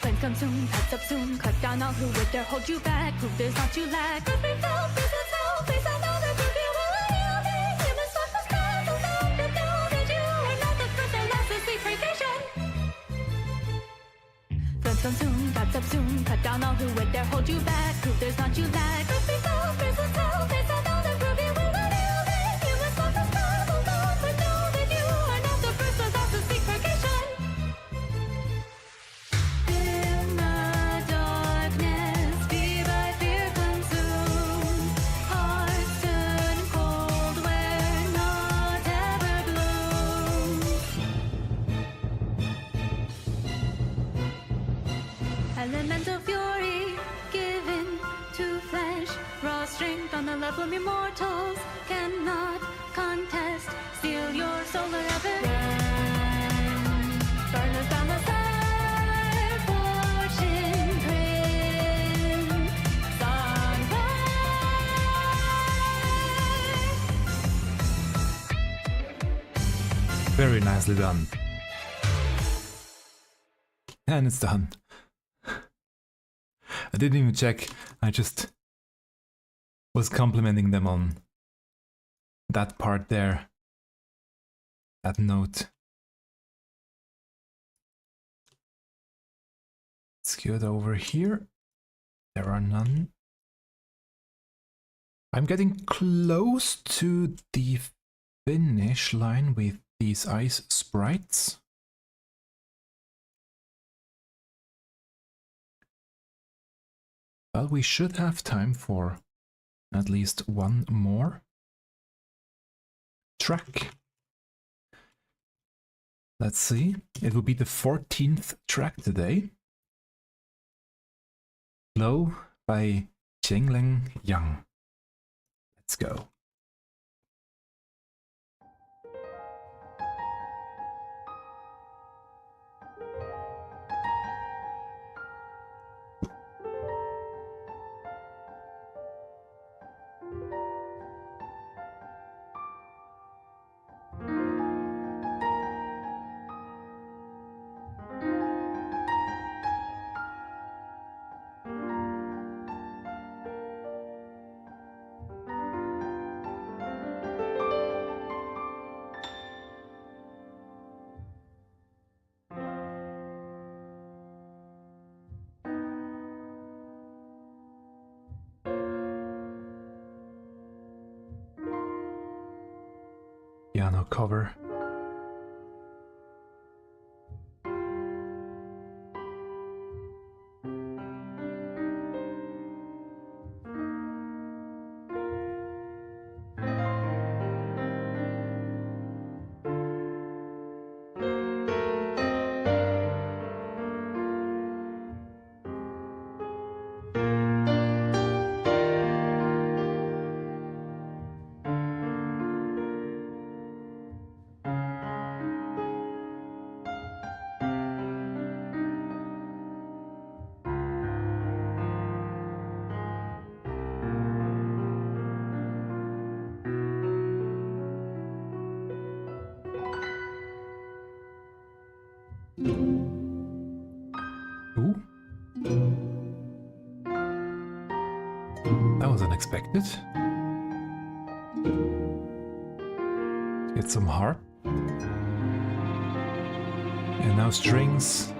Friends come soon, cuts up soon, cut down all who would dare hold you back. Prove there's not you lack. Every fell, face itself, face another, prove you will unyielding. You must walk the stars, so long to know that you are not the first and last to seek vacation. Friends come soon, cuts up soon, cut down all who would dare hold you back. Prove there's not you lack. Every fell, face itself, face another, prove you will unyielding. You must walk the stars, so long to know that you are not the first and last to seek vacation. In the darkness, be by fear consumed. Hearts turn cold where not ever blooms. Elemental fury given to flesh, raw strength on the level of immortals cannot contest. Steal your soul forever. Burners down the fire, fortune grim, sunrise. Very nicely done. And it's done. I didn't even check, I just was complimenting them on that part there. That note. Let's get over here. There are none. I'm getting close to the finish line with these ice sprites. But we should have time for at least one more track. Let's see. It will be the 14th track today. Glow by Chenglen Yang. Let's go. Piano cover. Ooh. That was unexpected. Get some harp. And now strings.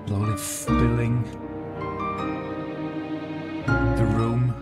Slowly filling the room.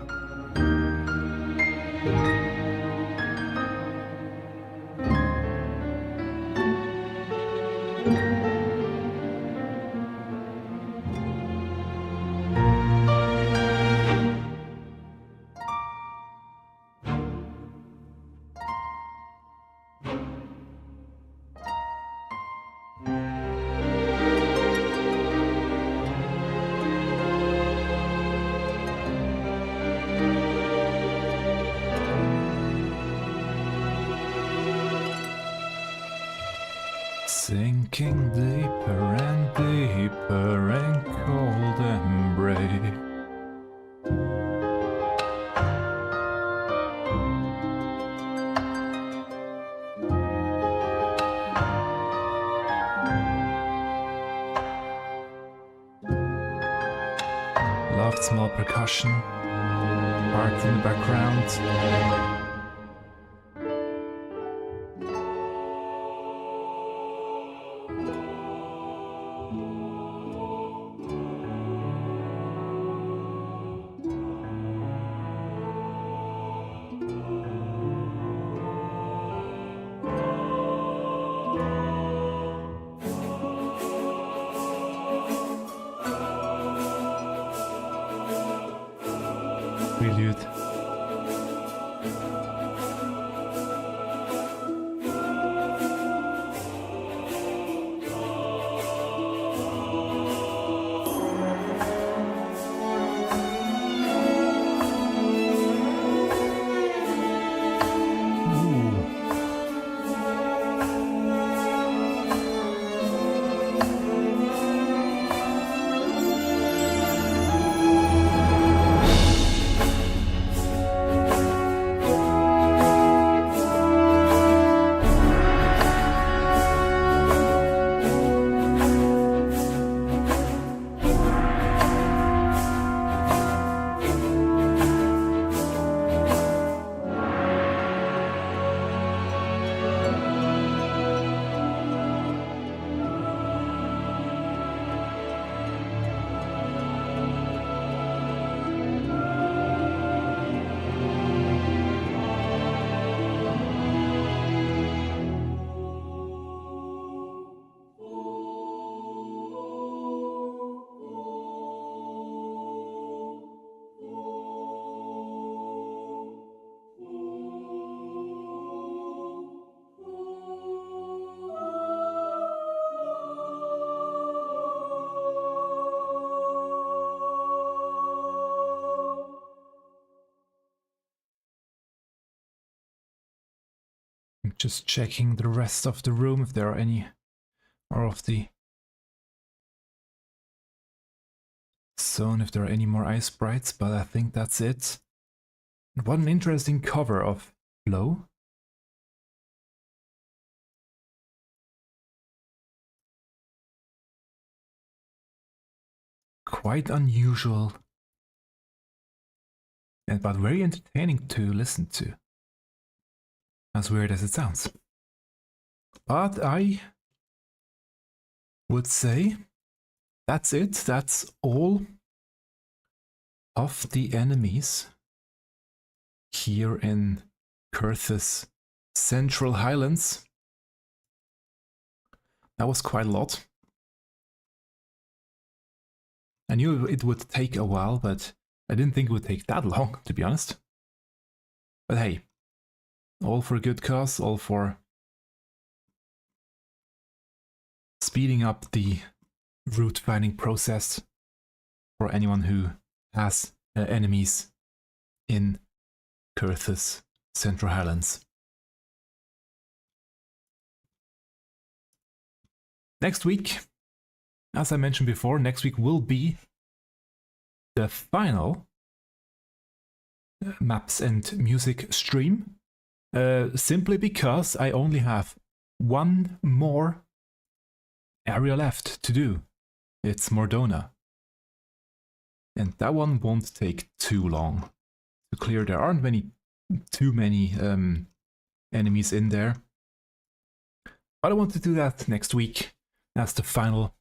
Sinking deeper and deeper in cold embrace. Loved small percussion, part in the background. Prelude. I'm just checking the rest of the room if there are any more of the zone, if there are any more ice sprites, but I think that's it. What an interesting cover of Blow. Quite unusual, but very entertaining to listen to. As weird as it sounds. But I would say that's it. That's all of the enemies here in Coerthas Central Highlands. That was quite a lot. I knew it would take a while, but I didn't think it would take that long, to be honest. But hey, all for a good cause, all for speeding up the route finding process for anyone who has enemies in Coerthas Central Highlands. Next week, as I mentioned before, next week will be the final maps and music stream, simply because I only have one more area left to do. It's Mordona. And that one won't take too long to clear. There aren't too many enemies in there. But I want to do that next week as the final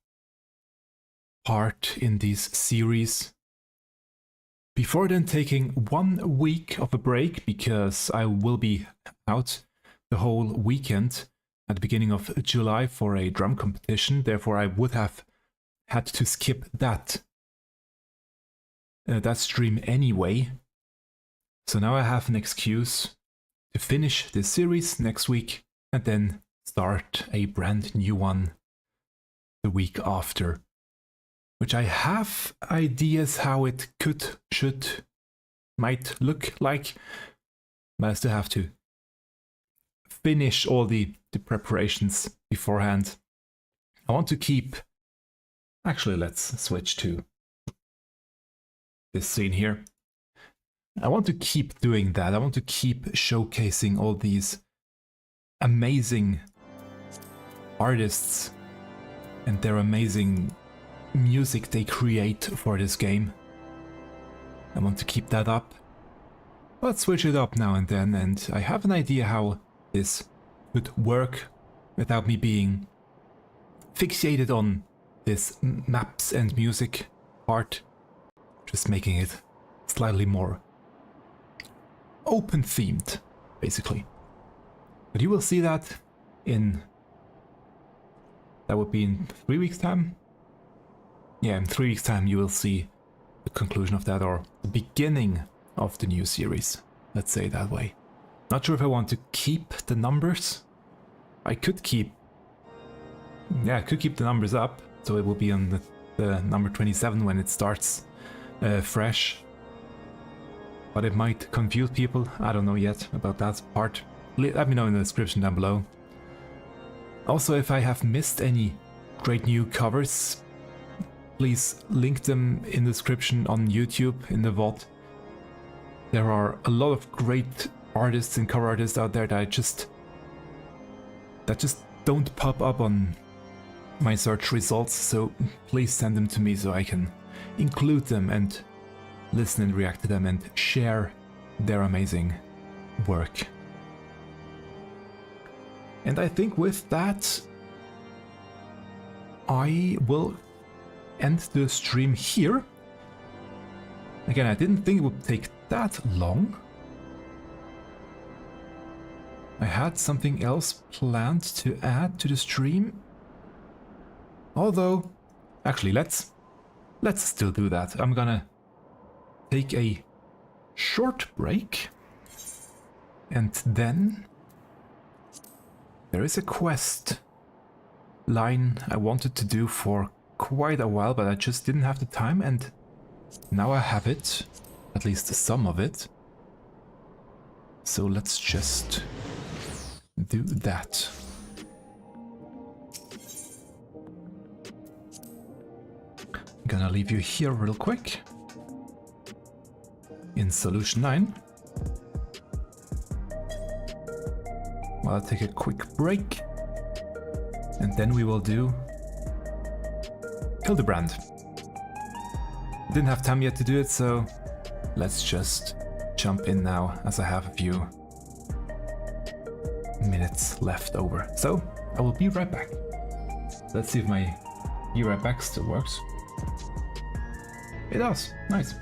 part in this series. Before then taking 1 week of a break, because I will be out the whole weekend at the beginning of July for a drum competition. Therefore I would have had to skip that stream anyway. So now I have an excuse to finish this series next week and then start a brand new one the week after. Which I have ideas how it might look like, but I still have to finish all the preparations beforehand. I want to keep... Actually, let's switch to this scene here. I want to keep doing that. I want to keep showcasing all these amazing artists and their amazing music they create for this game. I want to keep that up, but switch it up now and then, and I have an idea how this would work without me being fixated on this maps and music part, just making it slightly more open themed, basically. But you will see that that would be in 3 weeks time. Yeah, in 3 weeks time you will see the conclusion of that, or the beginning of the new series, let's say it that way. Not sure if I want to keep the numbers. I could keep the numbers up, so it will be on the number 27 when it starts fresh. But it might confuse people, I don't know yet about that part. Let me know in the description down below. Also, if I have missed any great new covers, please link them in the description on YouTube in the VOD. There are a lot of great artists and cover artists out there that just don't pop up on my search results, so please send them to me so I can include them and listen and react to them and share their amazing work. And I think with that, I will end the stream here. Again, I didn't think it would take that long. I had something else planned to add to the stream. Although, actually, let's still do that. I'm gonna take a short break, and then there is a quest line I wanted to do for quite a while, but I just didn't have the time, and now I have it, at least some of it. So let's just do that. Gonna leave you here real quick. In Solution 9. While I take a quick break. And then we will do Hildibrand. Didn't have time yet to do it, so let's just jump in now as I have a few minutes left over. So I will be right back. Let's see if my be right back still works. It does. Nice.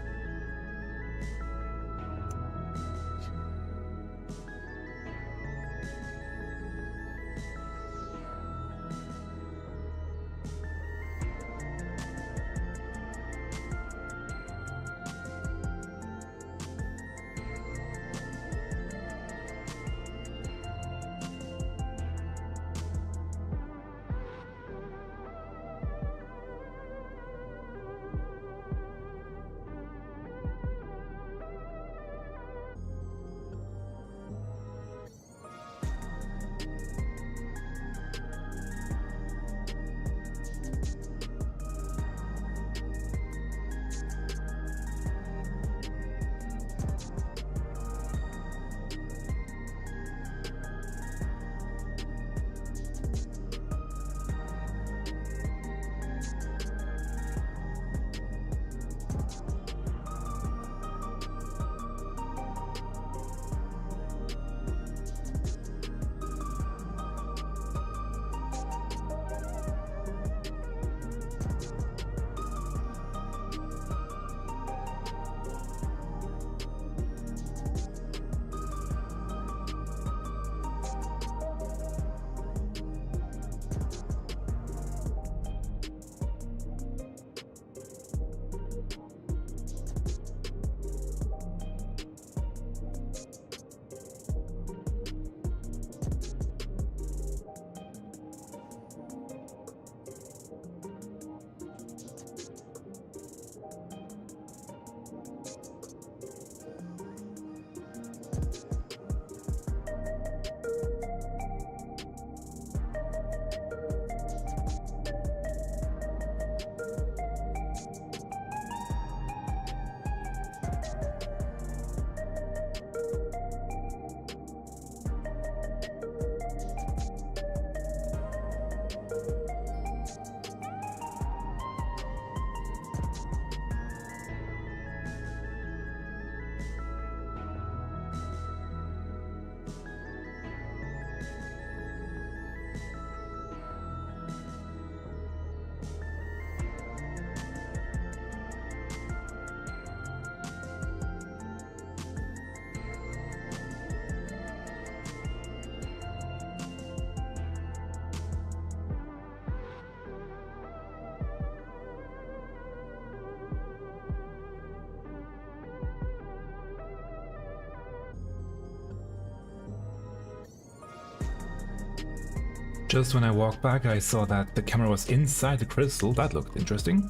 Just when I walked back, I saw that the camera was inside the crystal. That looked interesting.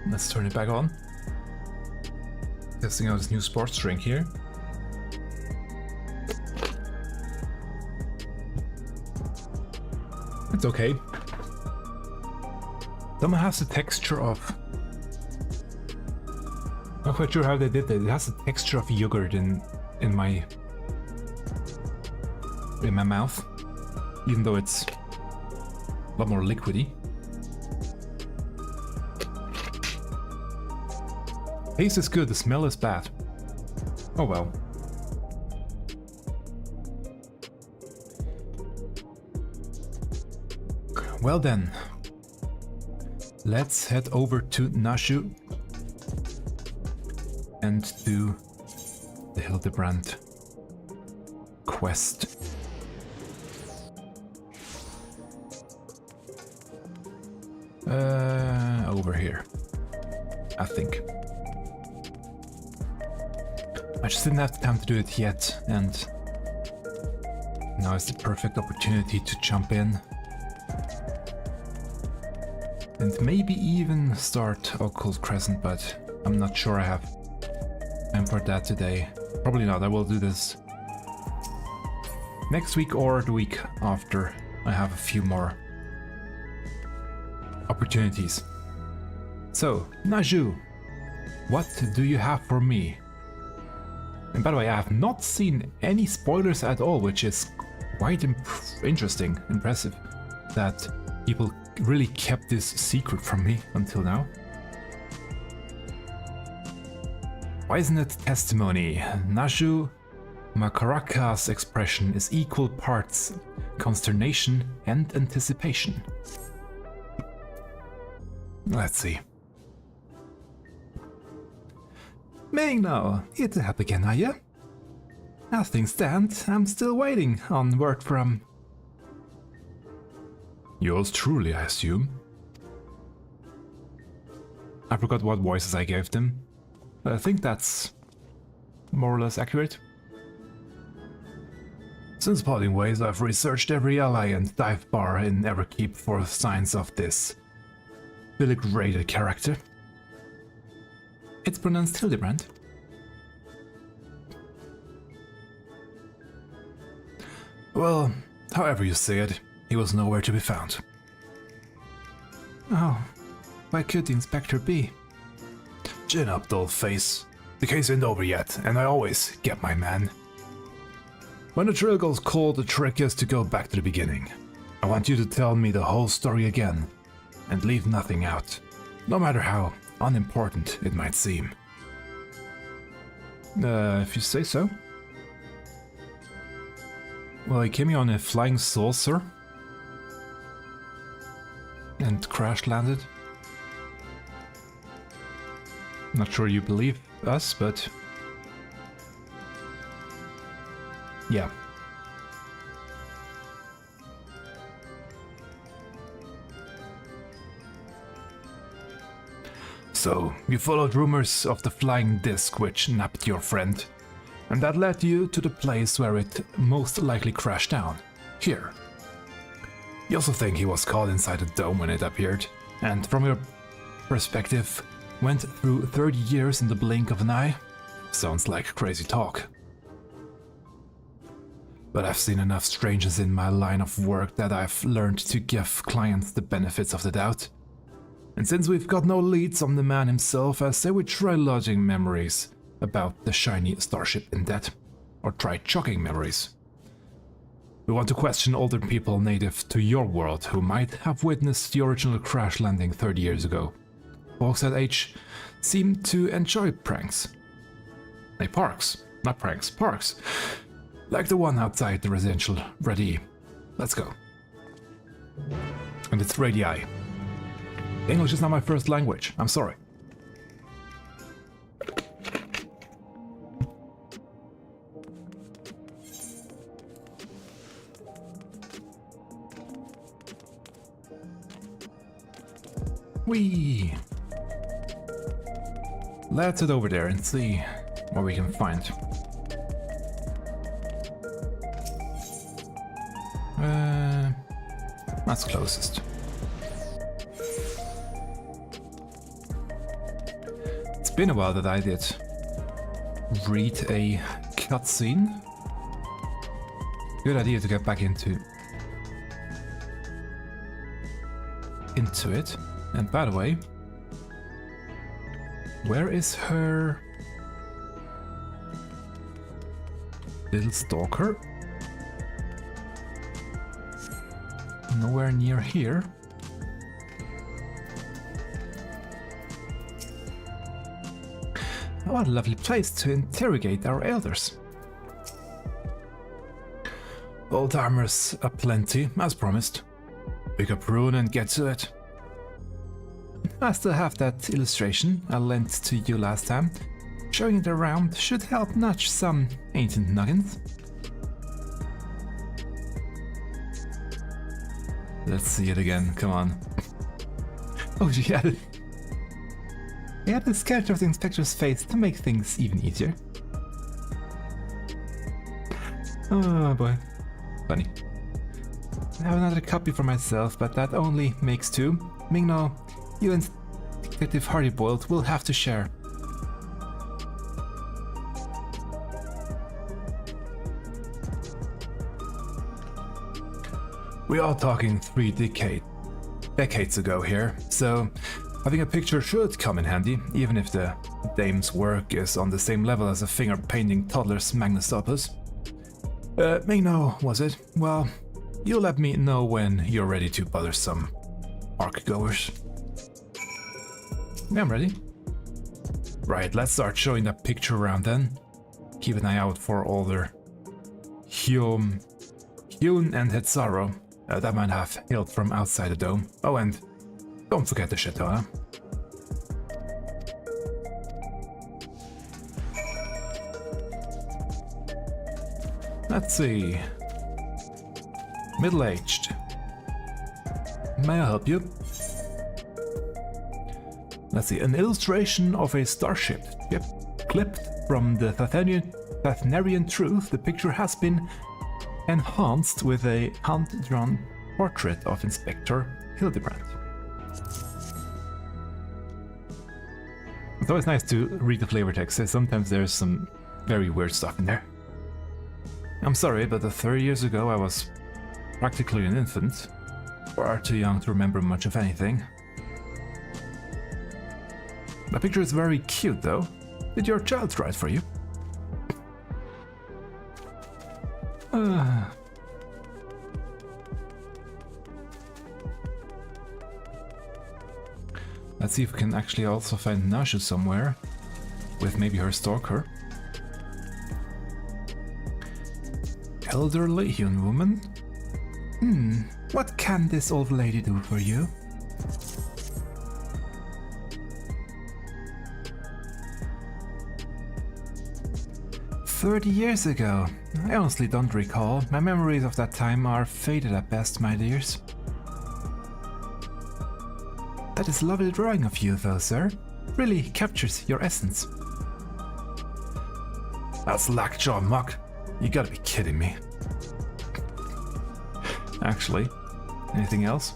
Let's turn it back on. Testing out this new sports drink here. It's okay. Someone has the texture of... Not quite sure how they did that. It has the texture of yogurt in my mouth, even though it's a lot more liquidy. Taste is good, the smell is bad. Oh well. Well then, let's head over to Nashu and do the Hildibrand quest. Over here, I think. I just didn't have the time to do it yet, and now is the perfect opportunity to jump in and maybe even start Occult Crescent, but I'm not sure I have time for that today. Probably not. I will do this next week or the week after. I have a few more opportunities. So, Naju, what do you have for me? And by the way, I have not seen any spoilers at all, which is quite interesting, impressive, that people really kept this secret from me until now. Why isn't it testimony? Naju Makaraka's expression is equal parts consternation and anticipation. Let's see. Ming now, here to help again, are you? As things stand, I'm still waiting on word from... Yours truly, I assume. I forgot what voices I gave them, but I think that's more or less accurate. Since parting ways, I've researched every ally and dive bar in Everkeep for signs of this filigrated character. It's pronounced Hildibrand. Well, however you say it, he was nowhere to be found. Oh, where could the inspector be? Chin up, dollface. The case isn't over yet, and I always get my man. When the trail goes cold, the trick is to go back to the beginning. I want you to tell me the whole story again, and leave nothing out, no matter how unimportant it might seem. If you say so. Well, he came here on a flying saucer and crash landed. Not sure you believe us, but yeah. So, you followed rumors of the flying disc which napped your friend, and that led you to the place where it most likely crashed down, here. You also think he was caught inside the dome when it appeared, and from your perspective, went through 30 years in the blink of an eye? Sounds like crazy talk. But I've seen enough strangeness in my line of work that I've learned to give clients the benefits of the doubt. And since we've got no leads on the man himself, I say we try lodging memories about the shiny starship in that, or try chucking memories. We want to question older people native to your world who might have witnessed the original crash landing 30 years ago. Folks that age seem to enjoy pranks. Hey, parks, not pranks, parks. Like the one outside the residential Radii. Let's go. And it's Radii. English is not my first language, I'm sorry. Whee! Let's head over there and see what we can find. That's closest. It's been a while that I did read a cutscene. Good idea to get back into it. And by the way, where is her little stalker? Nowhere near here. What a lovely place to interrogate our elders. Old-timers aplenty, as promised. Pick up rune and get to it. I still have that illustration I lent to you last time. Showing it around should help nudge some ancient nuggets. Let's see it again, come on. Oh, she had it. He had the sketch of the inspector's face to make things even easier. Oh boy, funny. I have another copy for myself, but that only makes two. Mingno, You and Detective Hardyboiled will have to share. We are talking 3 decades ago here, so having a picture should come in handy, even if the dame's work is on the same level as a finger-painting toddler's magnus opus. Mino, was it? Well, you let me know when you're ready to bother some park-goers. Yeah, I'm ready. Right, let's start showing that picture around then. Keep an eye out for older Huang and Hetzaro. That might have hailed from outside the dome. Oh, and don't forget the chateau, huh? Let's see. Middle-aged. May I help you? Let's see, an illustration of a starship. Yep, clipped from the Thathnarian Truth. The picture has been enhanced with a hand-drawn portrait of Inspector Hildibrand. It's always nice to read the flavor text. Sometimes there's some very weird stuff in there. I'm sorry, but 30 years ago I was practically an infant. Far too young to remember much of anything. The picture is very cute though. Did your child write for you? Let's see if we can actually also find Nashu somewhere, with maybe her stalker. Elderly young woman? What can this old lady do for you? "30 years ago? I honestly don't recall. My memories of that time are faded at best, my dears." That is a lovely drawing of you, though, sir. Really captures your essence. That's Lockjaw muck. You gotta be kidding me. Actually, anything else?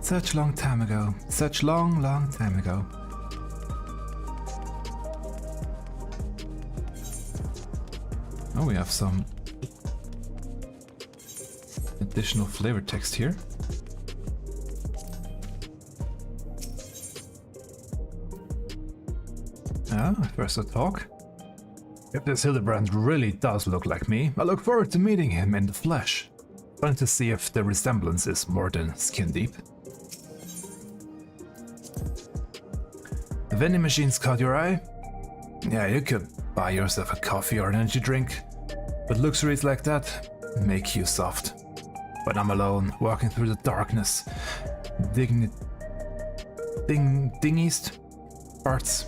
Such a long time ago. Such long time ago. Oh, we have some additional flavor text here. First a talk. If this Hildibrand really does look like me, I look forward to meeting him in the flesh. Trying to see if the resemblance is more than skin deep. The vending machines caught your eye? Yeah, you could buy yourself a coffee or an energy drink, but luxuries like that make you soft. When I'm alone, walking through the darkness, dingiest parts.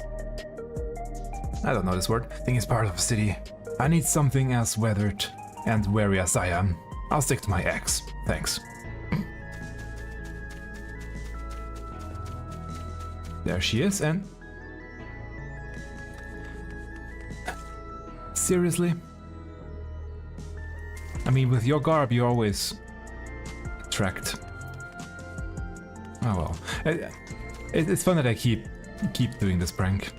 I don't know this word. Dingiest part of a city. I need something as weathered and wary as I am. I'll stick to my ex. Thanks. There she is, and... Seriously? I mean, with your garb, you always attract. Oh well. It's fun that I keep doing this prank.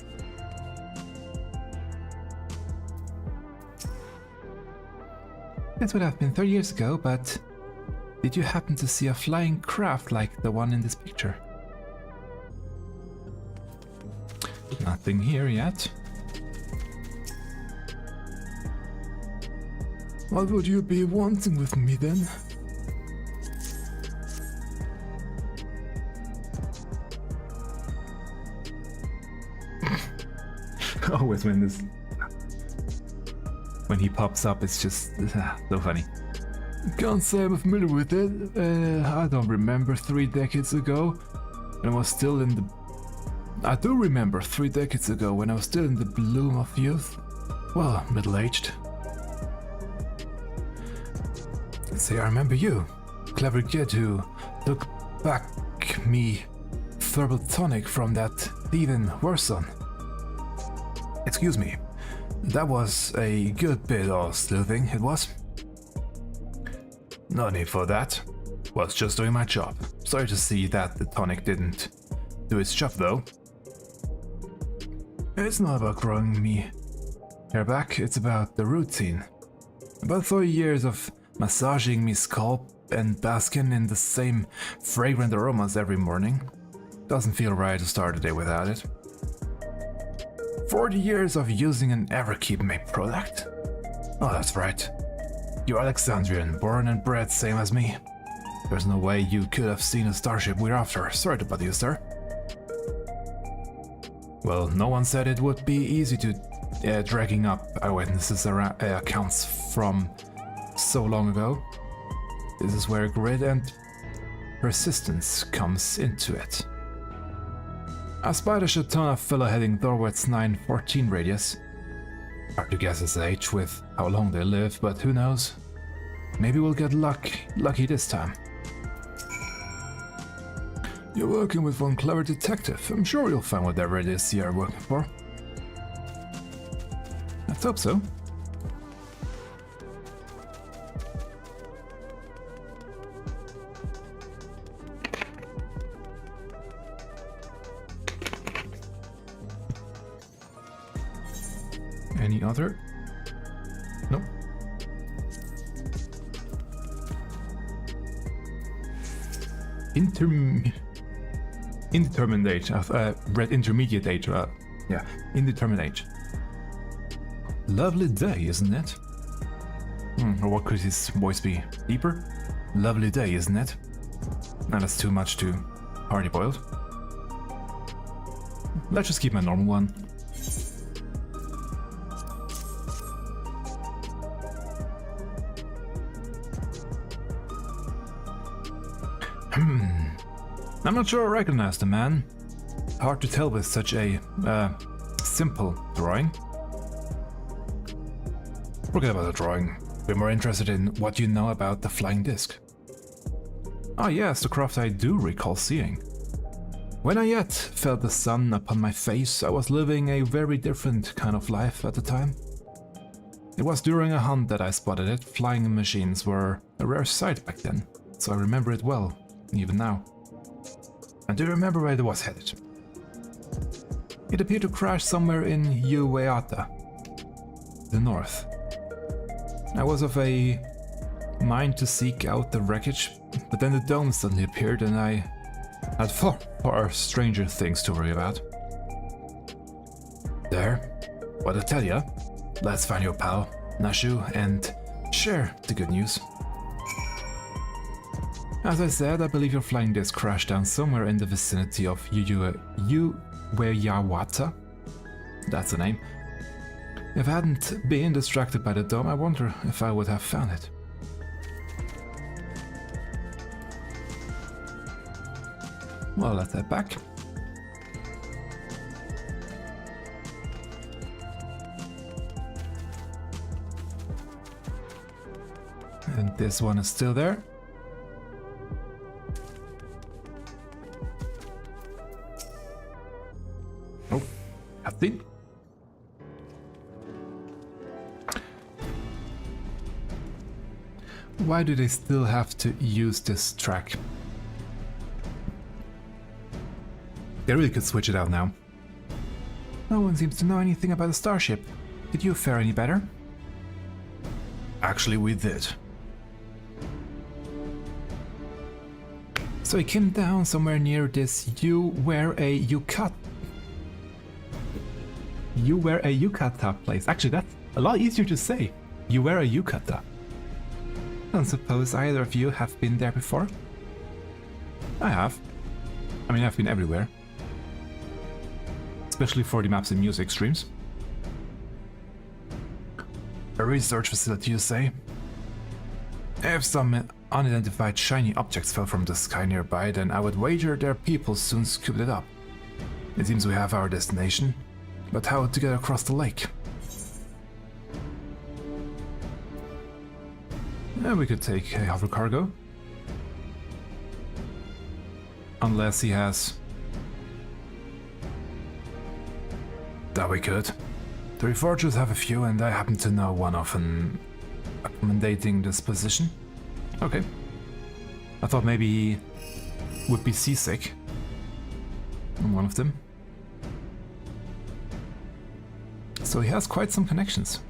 That would have been 30 years ago, but did you happen to see a flying craft like the one in this picture? Nothing here yet. What would you be wanting with me then? Always when he pops up, it's just so funny. Can't say I'm familiar with it. I don't remember 3 decades ago, and I was still in the... I do remember 3 decades ago when I was still in the bloom of youth. Well, middle-aged. Say, I remember you. Clever kid who took back me herbal tonic from that even worse one. Excuse me. That was a good bit of sleuthing, it was. No need for that. Was just doing my job. Sorry to see that the tonic didn't do its job though. It's not about growing me hair back, it's about the routine. About 30 years of massaging me scalp and basking in the same fragrant aromas every morning. Doesn't feel right to start the day without it. 40 years of using an Everkeep made product? Oh, that's right. You're Alexandrian, born and bred same as me. There's no way you could have seen a starship we're after. Sorry to bother you, sir. Well, no one said it would be easy to dragging up eyewitnesses accounts from so long ago. This is where grit and persistence comes into it. I spied a Shatona fellow heading towards 914 radius. Hard to guess his age with how long they live, but who knows? Maybe we'll get lucky this time. You're working with one clever detective. I'm sure you'll find whatever it is you're working for. Let's hope so. Any other? Nope. Indeterminate age. Read intermediate age. Yeah, indeterminate age. Lovely day, isn't it? Or what could his voice be? Deeper? Lovely day, isn't it? Now that's too much to party boiled. Let's just keep my normal one. I'm not sure I recognize the man. Hard to tell with such a simple drawing. Forget about the drawing. We're more interested in what you know about the flying disc. Ah yes, the craft I do recall seeing. When I yet felt the sun upon my face, I was living a very different kind of life at the time. It was during a hunt that I spotted it. Flying machines were a rare sight back then, so I remember it well, even now. I do remember where it was headed. It appeared to crash somewhere in Uxieu, the north. I was of a mind to seek out the wreckage, but then the dome suddenly appeared and I had far stranger things to worry about. There, what I tell ya, let's find your pal, Nashu, and share the good news. As I said, I believe your flying disc crashed down somewhere in the vicinity of Uxieu. That's the name. If I hadn't been distracted by the dome, I wonder if I would have found it. Well, let's head back. And this one is still there. Oh, cutscene. Why do they still have to use this track? They really could switch it out now. No one seems to know anything about the starship. Did you fare any better? Actually, we did. So he came down somewhere near this Yucata place. Actually, that's a lot easier to say. Yucata. I don't suppose either of you have been there before? I have. I mean, I've been everywhere. Especially for the maps and music streams. A research facility, you say? If some unidentified shiny objects fell from the sky nearby, then I would wager their people soon scooped it up. It seems we have our destination, but how to get across the lake? We could take a hover cargo. Unless he has... That we could. The Reforgers have a few, and I happen to know one of an accommodating disposition. Okay. I thought maybe he would be seasick. one of them. So he has quite some connections.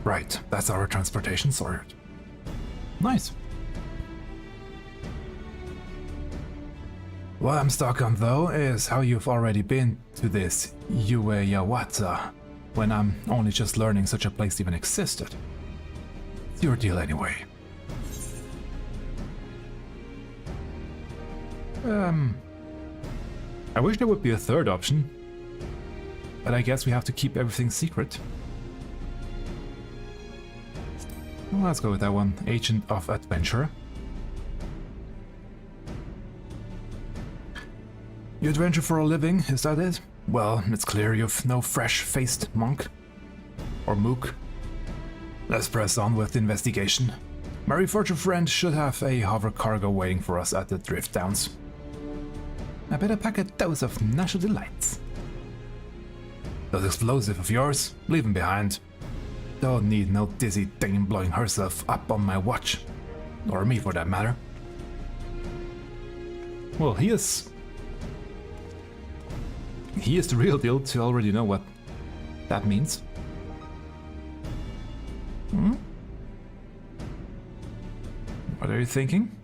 Right, that's our transportation sorted. Nice. What I'm stuck on though is how you've already been to this Uxieu when I'm only just learning such a place even existed. It's your deal anyway. I wish there would be a third option, but I guess we have to keep everything secret. Well, let's go with that one. Agent of Adventure. You adventure for a living, is that it? Well, it's clear you've no fresh-faced monk. Or mook. Let's press on with the investigation. My researcher friend should have a hover cargo waiting for us at the drift downs. I better pack a dose of natural delights. Those explosive of yours, leave them behind. Don't need no dizzy dame blowing herself up on my watch. Or me for that matter. Well, he is the real deal to already know what that means. What are you thinking?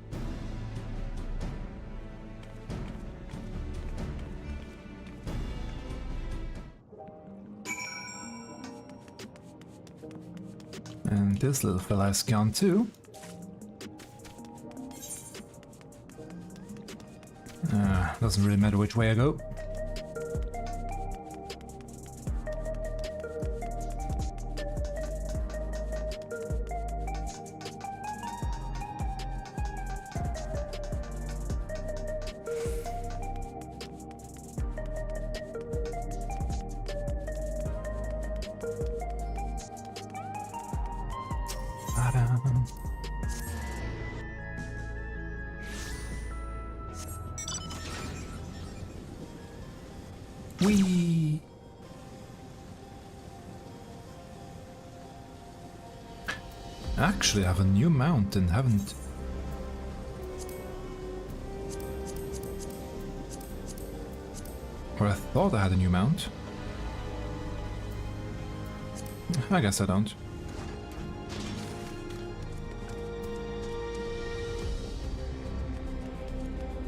And this little fella is gone too. Doesn't really matter which way I go. We actually have a new mount and haven't. Or I thought I had a new mount. I guess I don't.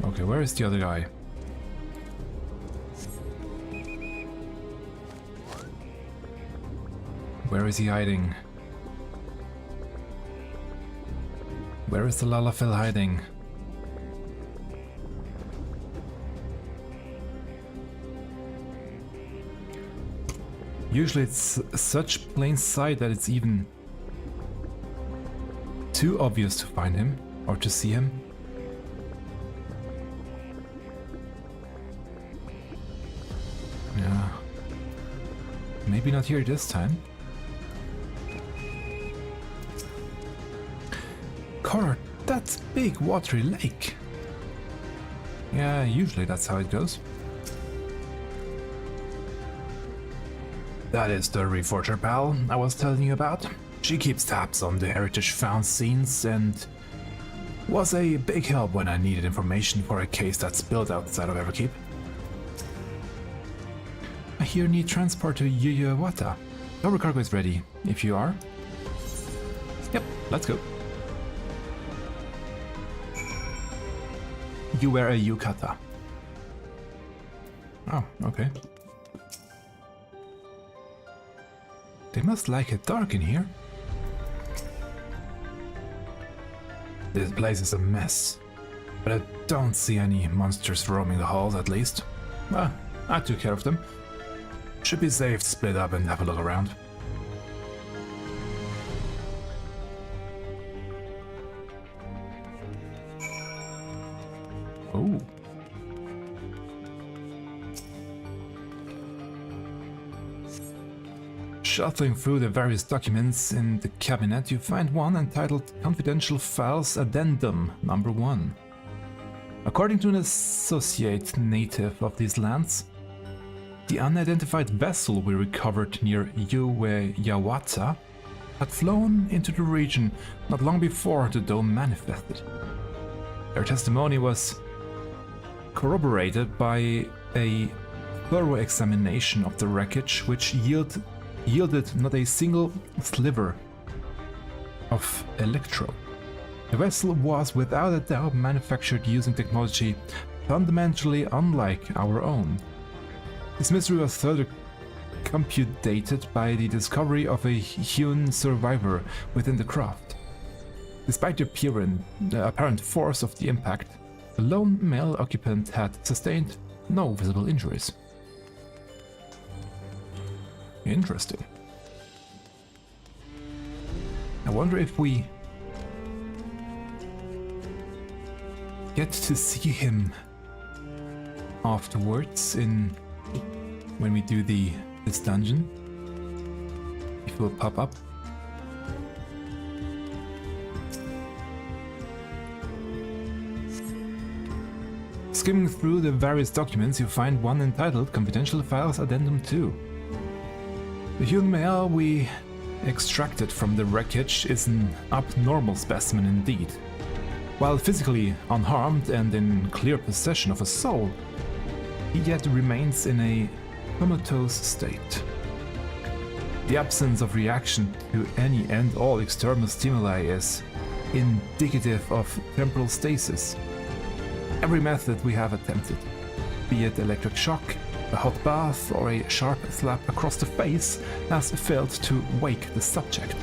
Okay, where is the other guy? Where is he hiding? Where is the Lalafell hiding? Usually it's such plain sight that it's even too obvious to find him or to see him. Yeah. Maybe not here this time. That's big watery lake. Yeah, usually that's how it goes. That is the reforger pal I was telling you about. She keeps tabs on the heritage found scenes and was a big help when I needed information for a case that spilled outside of Everkeep. I hear you need transport to Uxieu. Our cargo is ready, if you are. Yep, let's go. You wear a yukata. Oh, okay. They must like it dark in here. This place is a mess, but I don't see any monsters roaming the halls at least. Well, I took care of them. Should be safe to split up and have a look around. Oh. Shuffling through the various documents in the cabinet, you find one entitled Confidential Files Addendum Number 1. According to an associate native of these lands, the unidentified vessel we recovered near Uxieu had flown into the region not long before the dome manifested. Their testimony was corroborated by a thorough examination of the wreckage, which yielded not a single sliver of electro. The vessel was without a doubt manufactured using technology fundamentally unlike our own. This mystery was further computated by the discovery of a Huang survivor within the craft. Despite the apparent force of the impact, the lone male occupant had sustained no visible injuries. Interesting. I wonder if we get to see him afterwards when we do this dungeon. If he will pop up. Skimming through the various documents, you find one entitled Confidential Files Addendum 2. The human male we extracted from the wreckage is an abnormal specimen indeed. While physically unharmed and in clear possession of a soul, he yet remains in a comatose state. The absence of reaction to any and all external stimuli is indicative of temporal stasis. Every method we have attempted, be it electric shock, a hot bath, or a sharp slap across the face, has failed to wake the subject.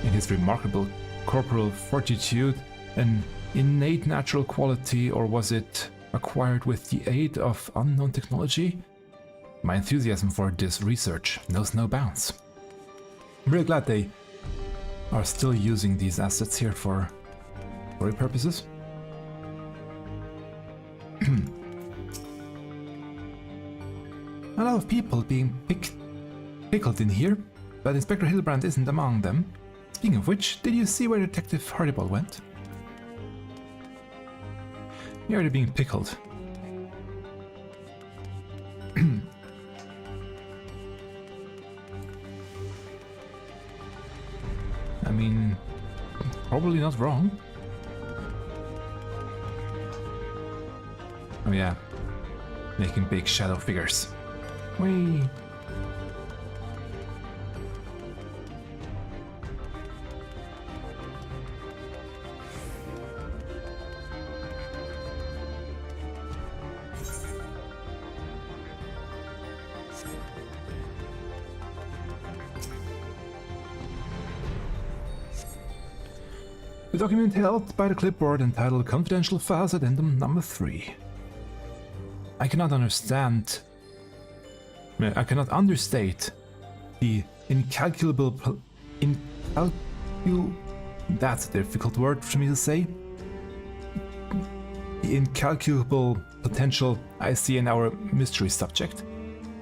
In his remarkable corporal fortitude, an innate natural quality, or was it acquired with the aid of unknown technology? My enthusiasm for this research knows no bounds. I'm really glad they are still using these assets here for story purposes. A lot of people being pickled in here, but Inspector Hildibrand isn't among them. Speaking of which, did you see where Detective Hardyball went? You're already being pickled. I mean, probably not wrong. Oh yeah, making big shadow figures. Whee! The document held by the clipboard entitled Confidential Files Addendum Number 3. I cannot understate the that's a difficult word for me to say. The incalculable potential I see in our mystery subject.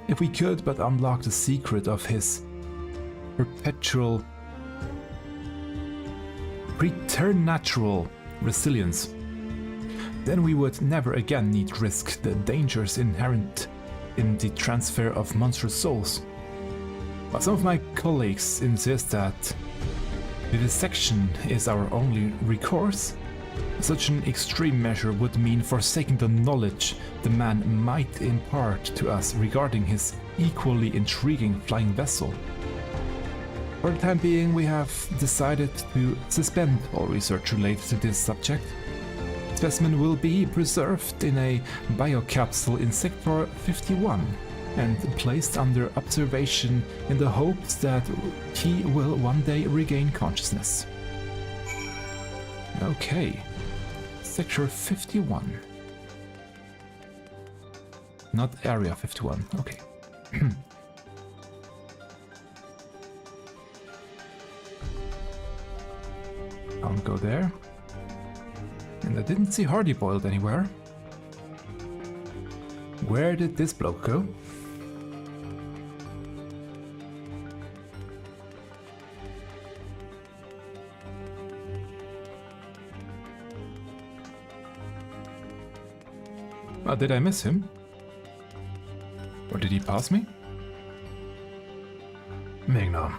If we could but unlock the secret of his preternatural resilience, then we would never again need risk the dangers inherent in the transfer of monstrous souls. But some of my colleagues insist that vivisection is our only recourse. Such an extreme measure would mean forsaking the knowledge the man might impart to us regarding his equally intriguing flying vessel. For the time being, we have decided to suspend all research related to this subject. The specimen will be preserved in a biocapsule in Sector 51 and placed under observation in the hopes that he will one day regain consciousness. Okay, Sector 51. Not Area 51, okay. I'll go there. And I didn't see Hardy boiled anywhere. Where did this bloke go? Did I miss him? Or did he pass me? Mignon.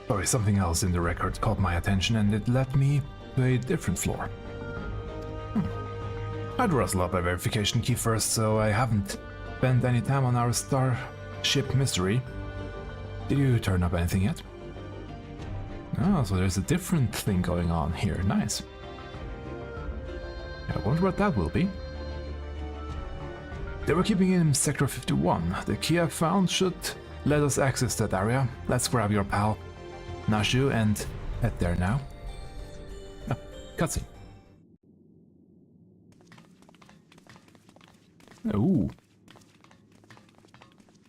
Sorry, something else in the record caught my attention and it led me to a different floor. I'd rustle up a verification key first, so I haven't spent any time on our starship mystery. Did you turn up anything yet? Oh, so there's a different thing going on here. Nice. I wonder what that will be. They were keeping in Sector 51. The key I found should let us access that area. Let's grab your pal, Uxieu, and head there now. Ah, cutscene. Ooh.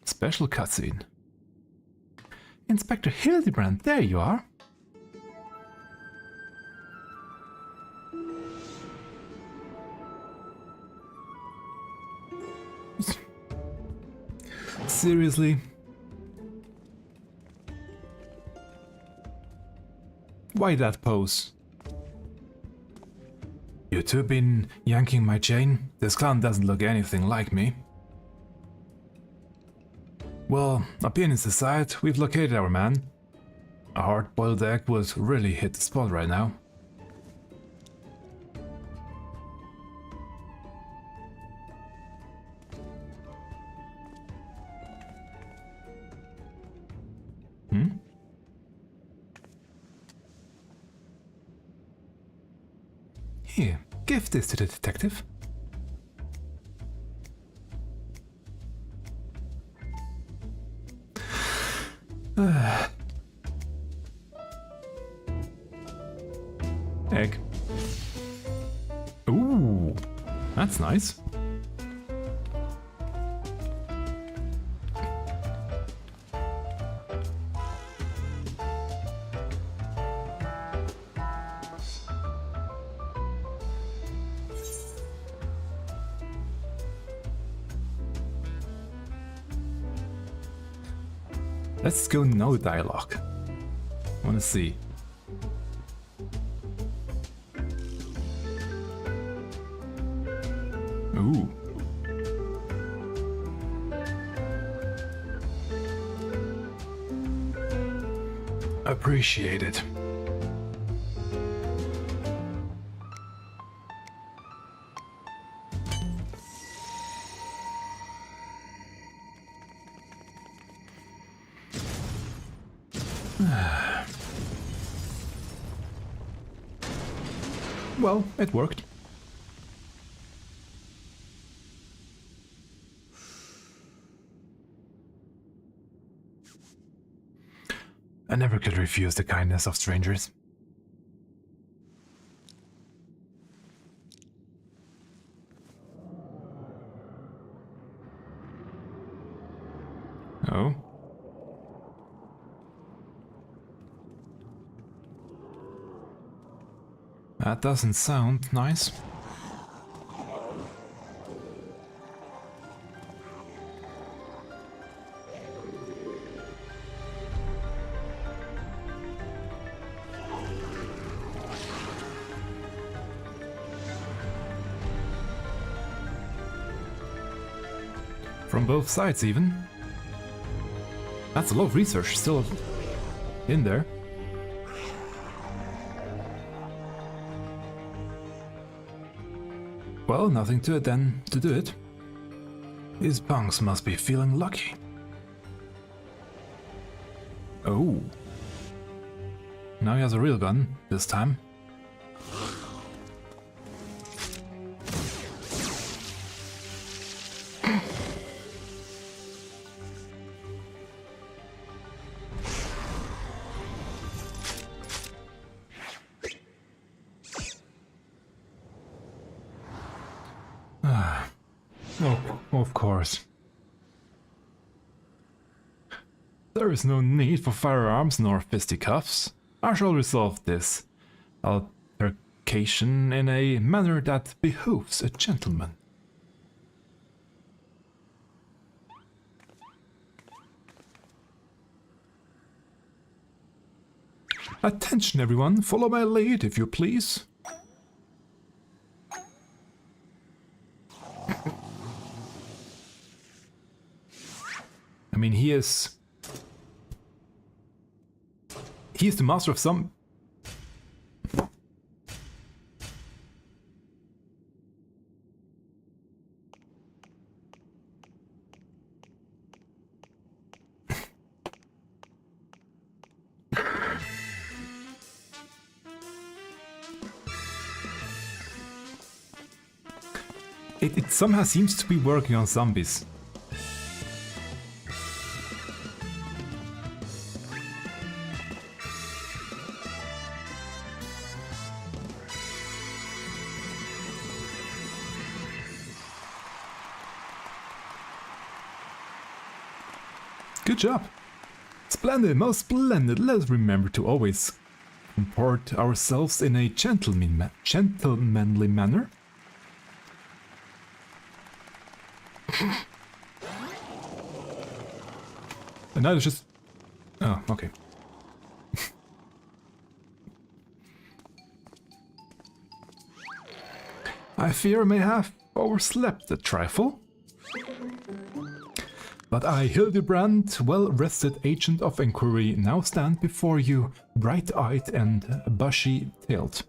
Special cutscene. Inspector Hildibrand, there you are. Seriously? Why that pose? You two been yanking my chain? This clown doesn't look anything like me. Well, opinions aside, we've located our man. A hard-boiled egg would really hit the spot right now. Here, give this to the detective. Egg. Ooh, that's nice. Let's go no dialogue. Wanna see. Ooh. Appreciate it. Well, it worked. I never could refuse the kindness of strangers. Oh? That doesn't sound nice. From both sides, even. That's a lot of research still in there. Well, nothing to it then to do it. These punks must be feeling lucky. Oh. Now he has a real gun, this time. Of course. There is no need for firearms nor fisticuffs. I shall resolve this altercation in a manner that behooves a gentleman. Attention everyone, follow my lead if you please. I mean, he's the master of some... It somehow seems to be working on zombies. Good job. Splendid, most splendid. Let's remember to always comport ourselves in a gentlemanly manner. And now it's just... Oh, okay. I fear I may have overslept a trifle. But I, Hildibrand, well-rested agent of inquiry, now stand before you, bright-eyed and bushy-tailed.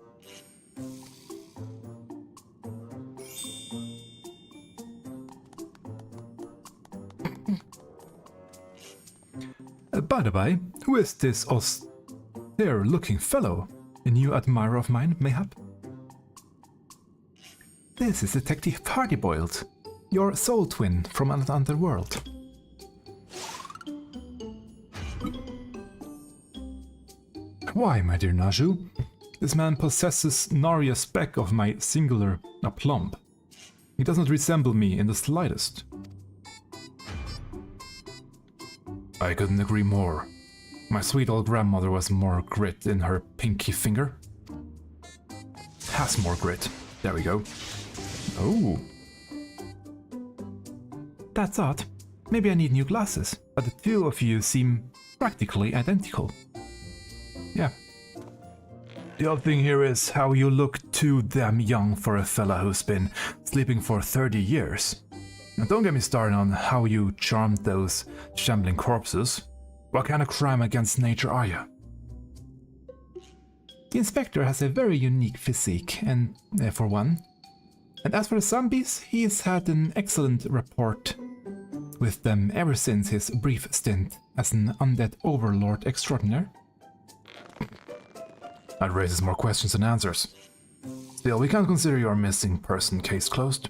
By the by, who is this austere-looking fellow? A new admirer of mine, mayhap? This is Detective Partyboiled, your soul twin from another world. Why, my dear Naju, this man possesses nary a speck of my singular aplomb. He does not resemble me in the slightest. I couldn't agree more. My sweet old grandmother was more grit in her pinky finger. Has more grit. There we go. Oh. That's odd. Maybe I need new glasses, but the two of you seem practically identical. Yeah. The odd thing here is how you look too damn young for a fella who's been sleeping for 30 years. And don't get me started on how you charmed those shambling corpses. What kind of crime against nature are you? The inspector has a very unique physique, and for one. And as for the zombies, he's had an excellent rapport with them ever since his brief stint as an undead overlord extraordinaire. That raises more questions than answers. Still, we can't consider your missing person case closed.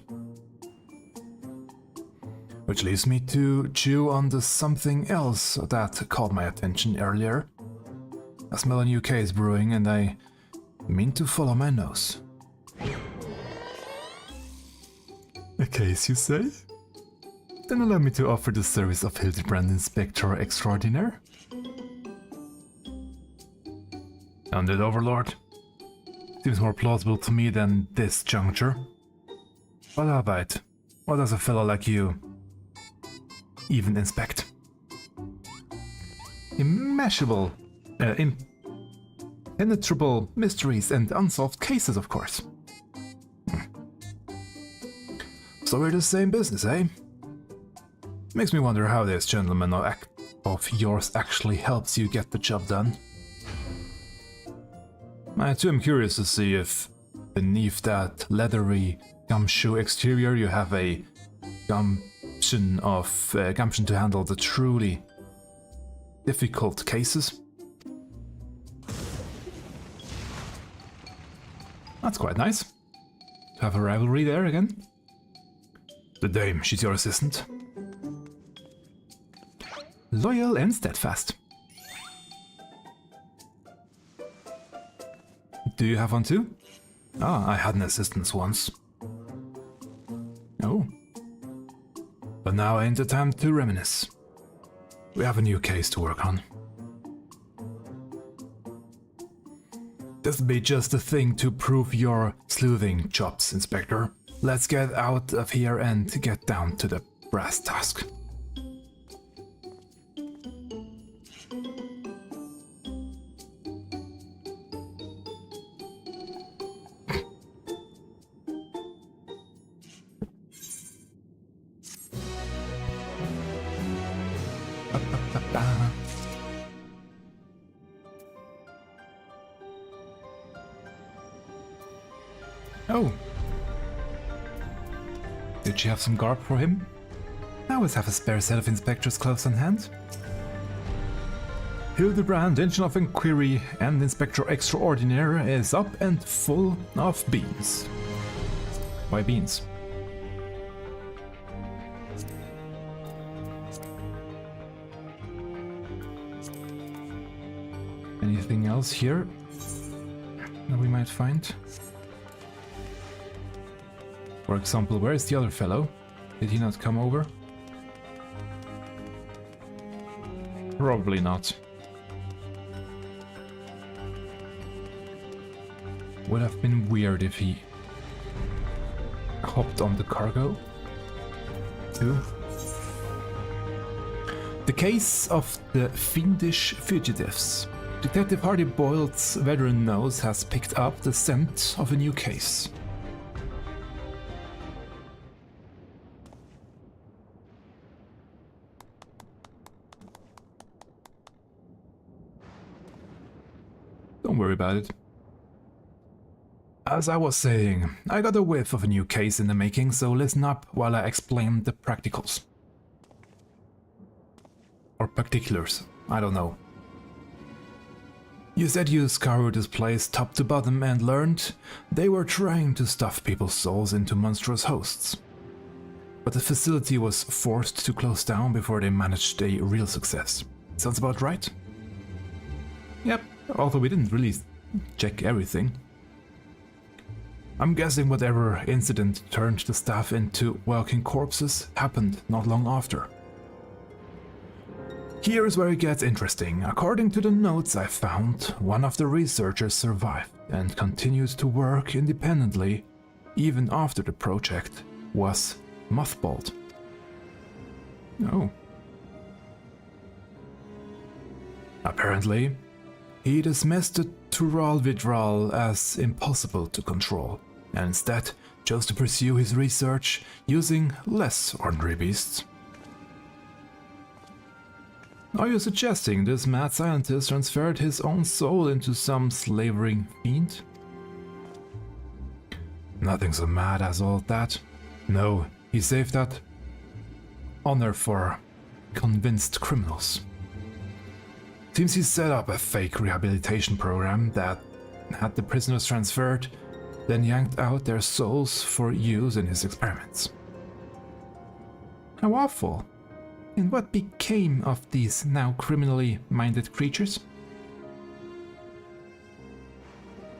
Which leaves me to chew on the something else that caught my attention earlier. I smell a new case brewing and I mean to follow my nose. A case, you say? Then allow me to offer the service of Hildibrand Inspector Extraordinaire. Undead Overlord? Seems more plausible to me than this juncture. But albeit, what does a fellow like you even inspect? Immeasurable, impenetrable mysteries and unsolved cases, of course. So we're the same business, eh? Makes me wonder how this gentleman of yours actually helps you get the job done. I too am curious to see if beneath that leathery gumshoe exterior you have a gumption to handle the truly difficult cases. That's quite nice. To have a rivalry there again. The dame, she's your assistant. Loyal and steadfast. Do you have one too? Ah, I had an assistant once. Oh. But now ain't the time to reminisce. We have a new case to work on. This'll be just the thing to prove your sleuthing chops, Inspector. Let's get out of here and get down to the brass task. Oh. Did she have some garb for him? I always have a spare set of inspector's clothes on hand. Hildibrand, Engine of Inquiry and Inspector Extraordinaire is up and full of beans. Why beans? Anything else here that we might find? For example, where is the other fellow? Did he not come over? Probably not. Would have been weird if he hopped on the cargo too. The case of the fiendish fugitives. Detective Hardy Boyle's veteran nose has picked up the scent of a new case. Don't worry about it. As I was saying, I got a whiff of a new case in the making, so listen up while I explain the practicals. Or particulars, I don't know. You said you scoured this place top to bottom and learned they were trying to stuff people's souls into monstrous hosts. But the facility was forced to close down before they managed a real success. Sounds about right? Yep, although we didn't really check everything. I'm guessing whatever incident turned the staff into walking corpses happened not long after. Here's where it gets interesting. According to the notes I found, one of the researchers survived and continued to work independently even after the project was mothballed. Oh. Apparently, he dismissed the Tural Vidral as impossible to control, and instead chose to pursue his research using less ordinary beasts. Are you suggesting this mad scientist transferred his own soul into some slavering fiend? Nothing so mad as all that. No, he saved that honor for convinced criminals. Seems he set up a fake rehabilitation program that had the prisoners transferred, then yanked out their souls for use in his experiments. How awful. And what became of these now criminally minded creatures?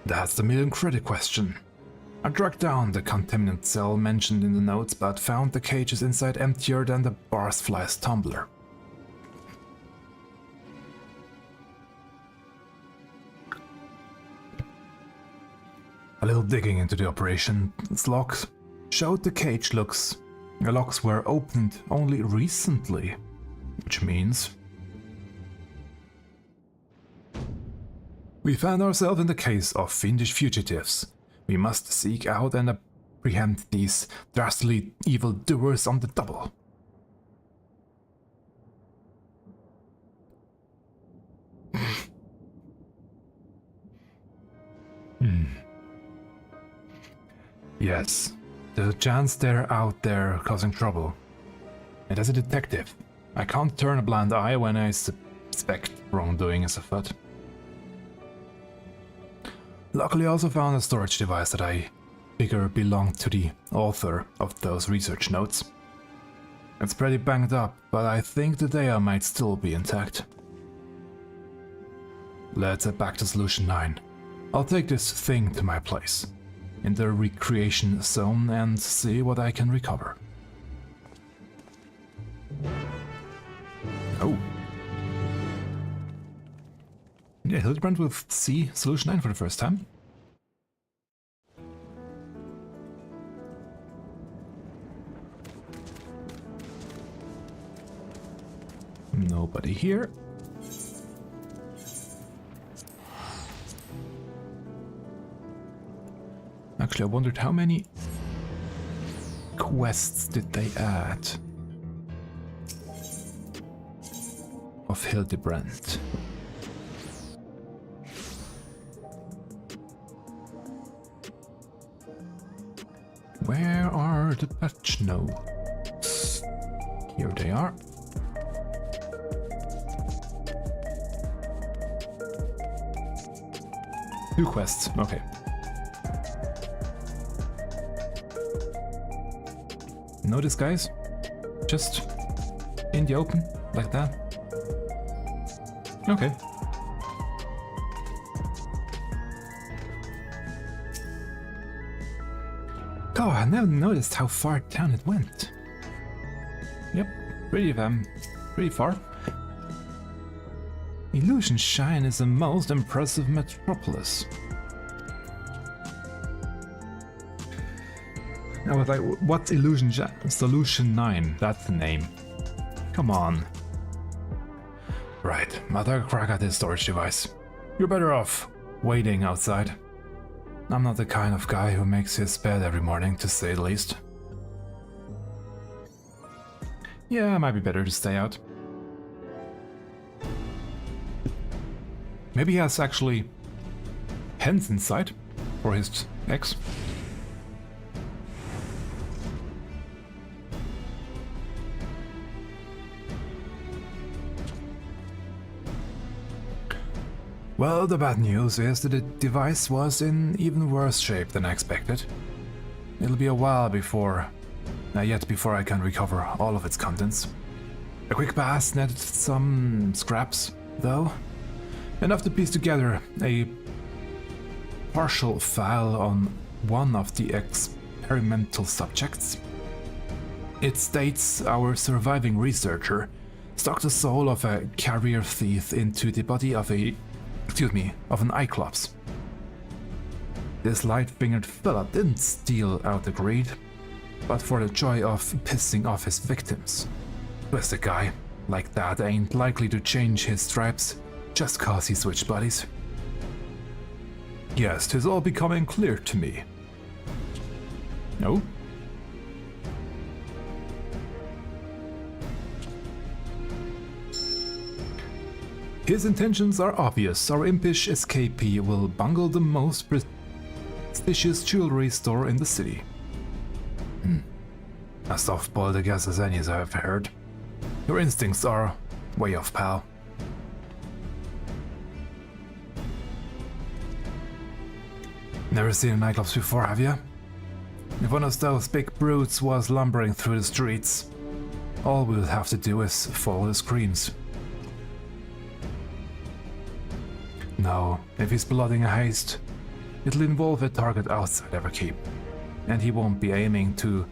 That's the million-credit question. I tracked down the contaminant cell mentioned in the notes, but found the cages inside emptier than the Barsfly's tumbler. A little digging into the operation's logs showed the cage locks were opened only recently, which means we found ourselves in the case of fiendish fugitives. We must seek out and apprehend these dastardly evildoers on the double. Yes, there's a chance they're out there causing trouble. And as a detective, I can't turn a blind eye when I suspect wrongdoing is afoot. Luckily I also found a storage device that I figure belonged to the author of those research notes. It's pretty banged up, but I think the data might still be intact. Let's head back to Solution 9. I'll take this thing to my place in the recreation zone and see what I can recover. Oh. Yeah, Hildibrand will see Solution 9 for the first time. Nobody here. Actually, I wondered how many quests did they add of Hildibrand. Where are the patch notes? Here they are. Two quests, okay. Notice, guys? Just in the open, like that. Okay. Oh, I never noticed how far down it went. Yep, pretty far. Illusion Shine is the most impressive metropolis. I was like, what's Illusion Shine? Solution 9, that's the name. Come on. Right, I'll take a crack at this storage device. You're better off waiting outside. I'm not the kind of guy who makes his bed every morning, to say the least. Yeah, it might be better to stay out. Maybe he has actually hens inside for his eggs. Well, the bad news is that the device was in even worse shape than I expected. It'll be a while before I can recover all of its contents. A quick pass netted some scraps, though. Enough to piece together a partial file on one of the experimental subjects. It states our surviving researcher stuck the soul of a carrier thief into the body of an Cyclops. This light-fingered fella didn't steal out the greed, but for the joy of pissing off his victims. Twisted guy like that ain't likely to change his stripes just cause he switched bodies. Yes, 'tis all becoming clear to me. No? His intentions are obvious. Our impish escapee will bungle the most prestigious jewelry store in the city. As soft-boiled a guess as any as I've heard. Your instincts are way off, pal. Never seen a nightclubs before, have you? If one of those big brutes was lumbering through the streets, all we'll have to do is follow the screams. No, if he's plotting a heist, it'll involve a target outside our keep, and he won't be aiming to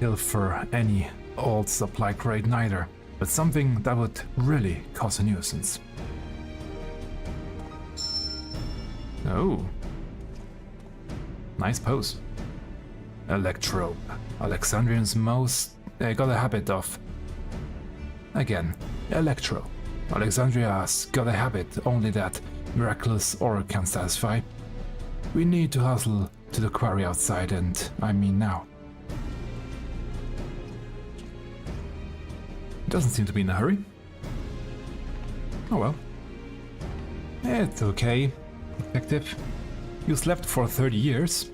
pilfer any old supply crate neither, but something that would really cause a nuisance. Oh. Nice pose. Electrope. Alexandrians got a habit of... Again, Electro. Alexandria has got a habit only that miraculous ore can satisfy. We need to hustle to the quarry outside, and I mean now. Doesn't seem to be in a hurry. Oh well. It's okay, detective. You slept for 30 years.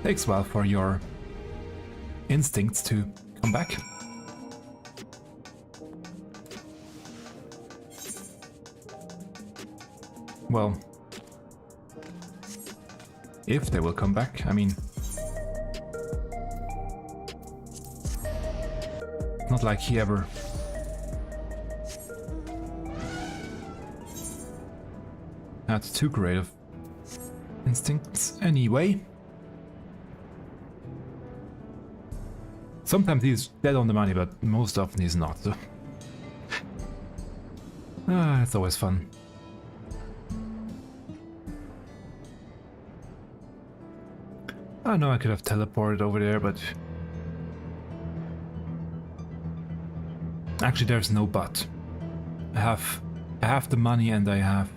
Takes a while for your instincts to come back. Well, if they will come back, I mean... Not like he ever... had too great of instincts anyway. Sometimes he's dead on the money, but most often he's not, so... it's always fun. I know I could have teleported over there, but... Actually, there's no but. I have the money and I have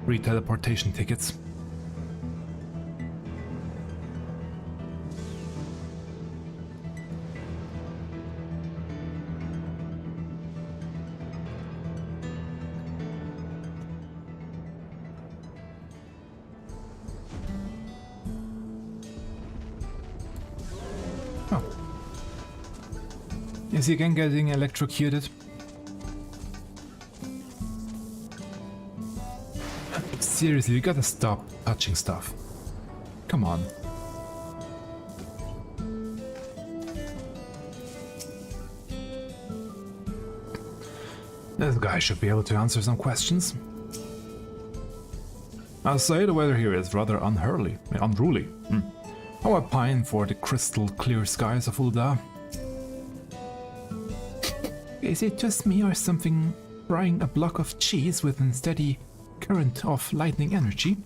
free teleportation tickets. Is he again getting electrocuted? Seriously, you gotta stop touching stuff. Come on. This guy should be able to answer some questions. I'll say the weather here is rather unruly. How I pine for the crystal clear skies of Ul'dah. Is it just me or something frying a block of cheese with a steady current of lightning energy?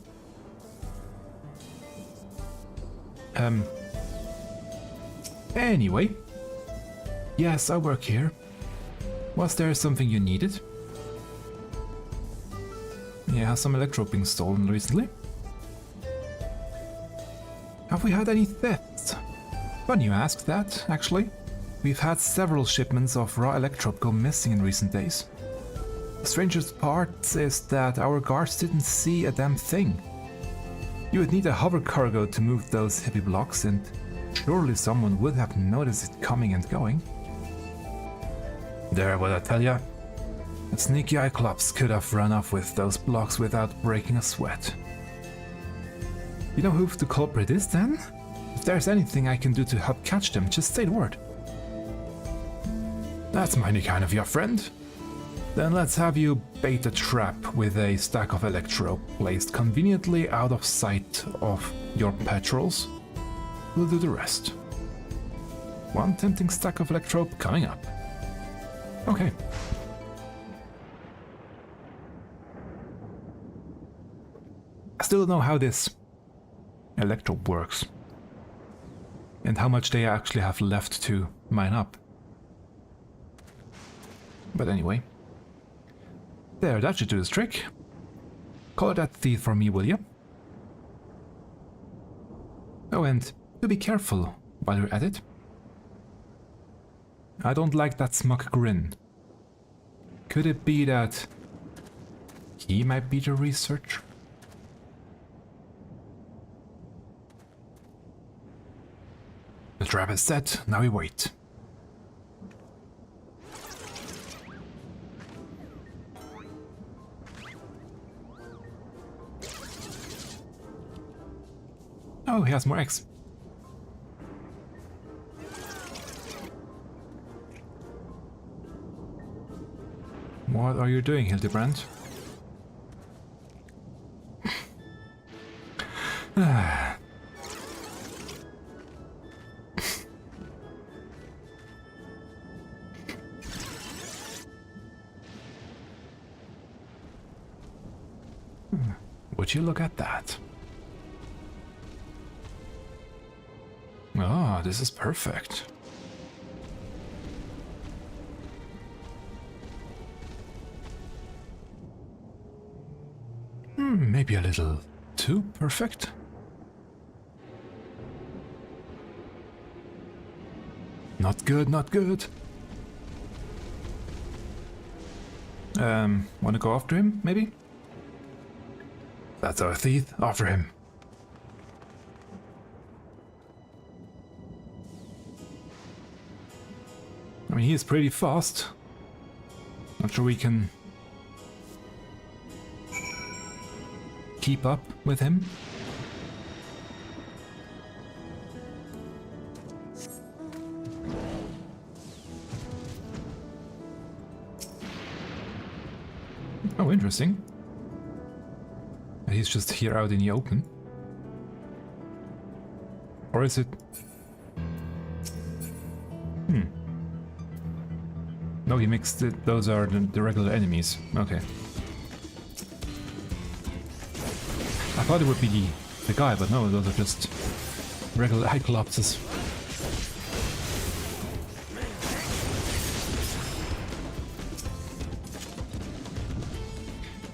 Anyway. Yes, I work here. Was there something you needed? Yeah, some electro being stolen recently. Have we had any thefts? Funny you ask that, actually. We've had several shipments of raw electrope go missing in recent days. The strangest part is that our guards didn't see a damn thing. You would need a hover cargo to move those heavy blocks, and surely someone would have noticed it coming and going. There, what I tell ya? A sneaky Cyclops could have run off with those blocks without breaking a sweat. You know who the culprit is then? If there's anything I can do to help catch them, just say the word. That's mighty kind of your friend. Then let's have you bait a trap with a stack of electro placed conveniently out of sight of your patrols. We'll do the rest. One tempting stack of electrope coming up. Okay. I still don't know how this electrope works. And how much they actually have left to mine up. But anyway. There, that should do this trick. Call that thief for me, will you? Oh, and do be careful while you're at it. I don't like that smug grin. Could it be that he might be the researcher? The trap is set, now we wait. Oh, he has more eggs. What are you doing, Hildibrand? Would you look at that? Ah, this is perfect. Maybe a little too perfect? Not good, not good. Wanna go after him, maybe? That's our thief, after him. I mean, he is pretty fast. Not sure we can keep up with him. Oh, interesting. He's just here out in the open. Or is it... No, he mixed it. Those are the regular enemies. Okay. I thought it would be the guy, but no, those are just regular Cyclopses.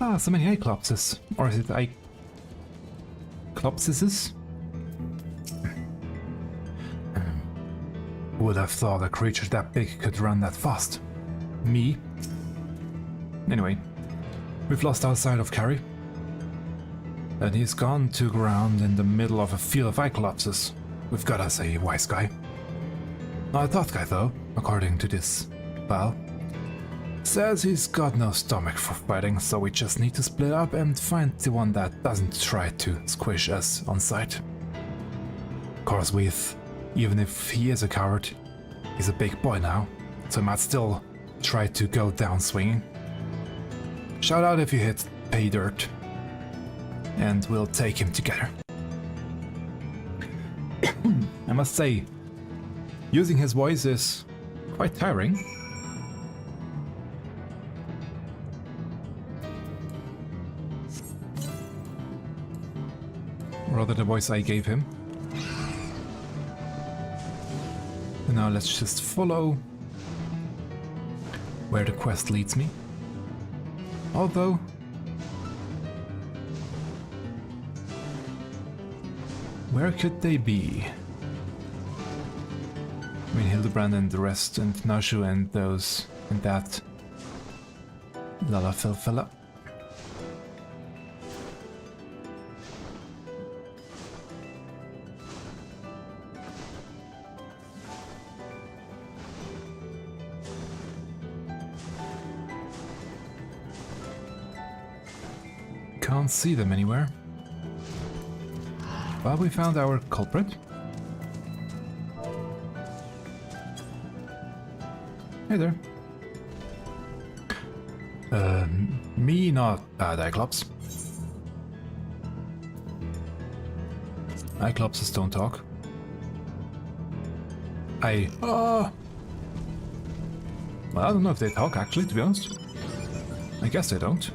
Ah, so many Cyclopses. Or is it Cyclopses? Who would have thought a creature that big could run that fast? Me? Anyway, we've lost our sight of Carrie. And he's gone to ground in the middle of a field of Cyclopses. We've got us a wise guy. Not a tough guy though, according to this pal. Says he's got no stomach for fighting, so we just need to split up and find the one that doesn't try to squish us on sight. Of course, even if he is a coward, he's a big boy now, so he might still try to go down swinging. Shout out if you hit pay dirt, and we'll take him together. must say, using his voice is quite tiring. Rather the voice I gave him. And now let's just follow where the quest leads me. Although where could they be? I mean, Hildibrand and the rest, and Uxieu and those, and that Lalafell fella. Can't see them anywhere. Well, we found our culprit. Hey there. Me not Cyclops. Cyclopses don't talk. Well, I don't know if they talk actually, to be honest. I guess they don't.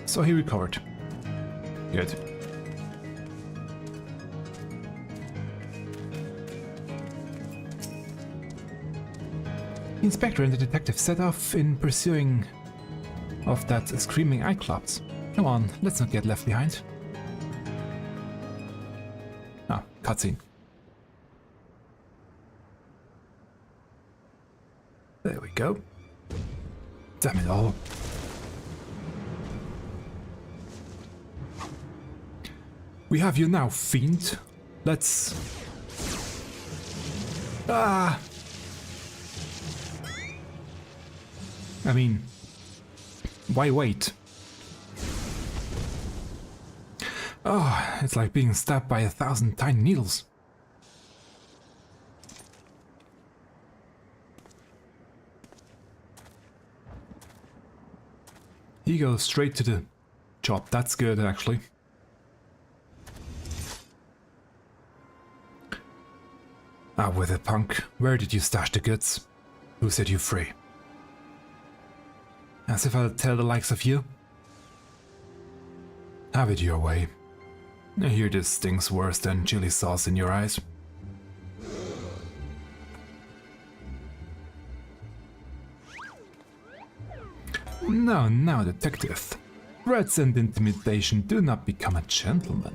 So he recovered. Good. The inspector and the detective set off in pursuing of that screaming Cyclops. Come on, let's not get left behind. Ah, cutscene. There we go. Damn it all. We have you now, fiend. Let's... Ah! I mean, why wait? Oh, it's like being stabbed by 1,000 tiny needles. He goes straight to the job. That's good, actually. Ah, with it, punk. Where did you stash the goods? Who set you free? As if I'll tell the likes of you. Have it your way. I hear this stings worse than chili sauce in your eyes. Now, detective. Threats and intimidation do not become a gentleman.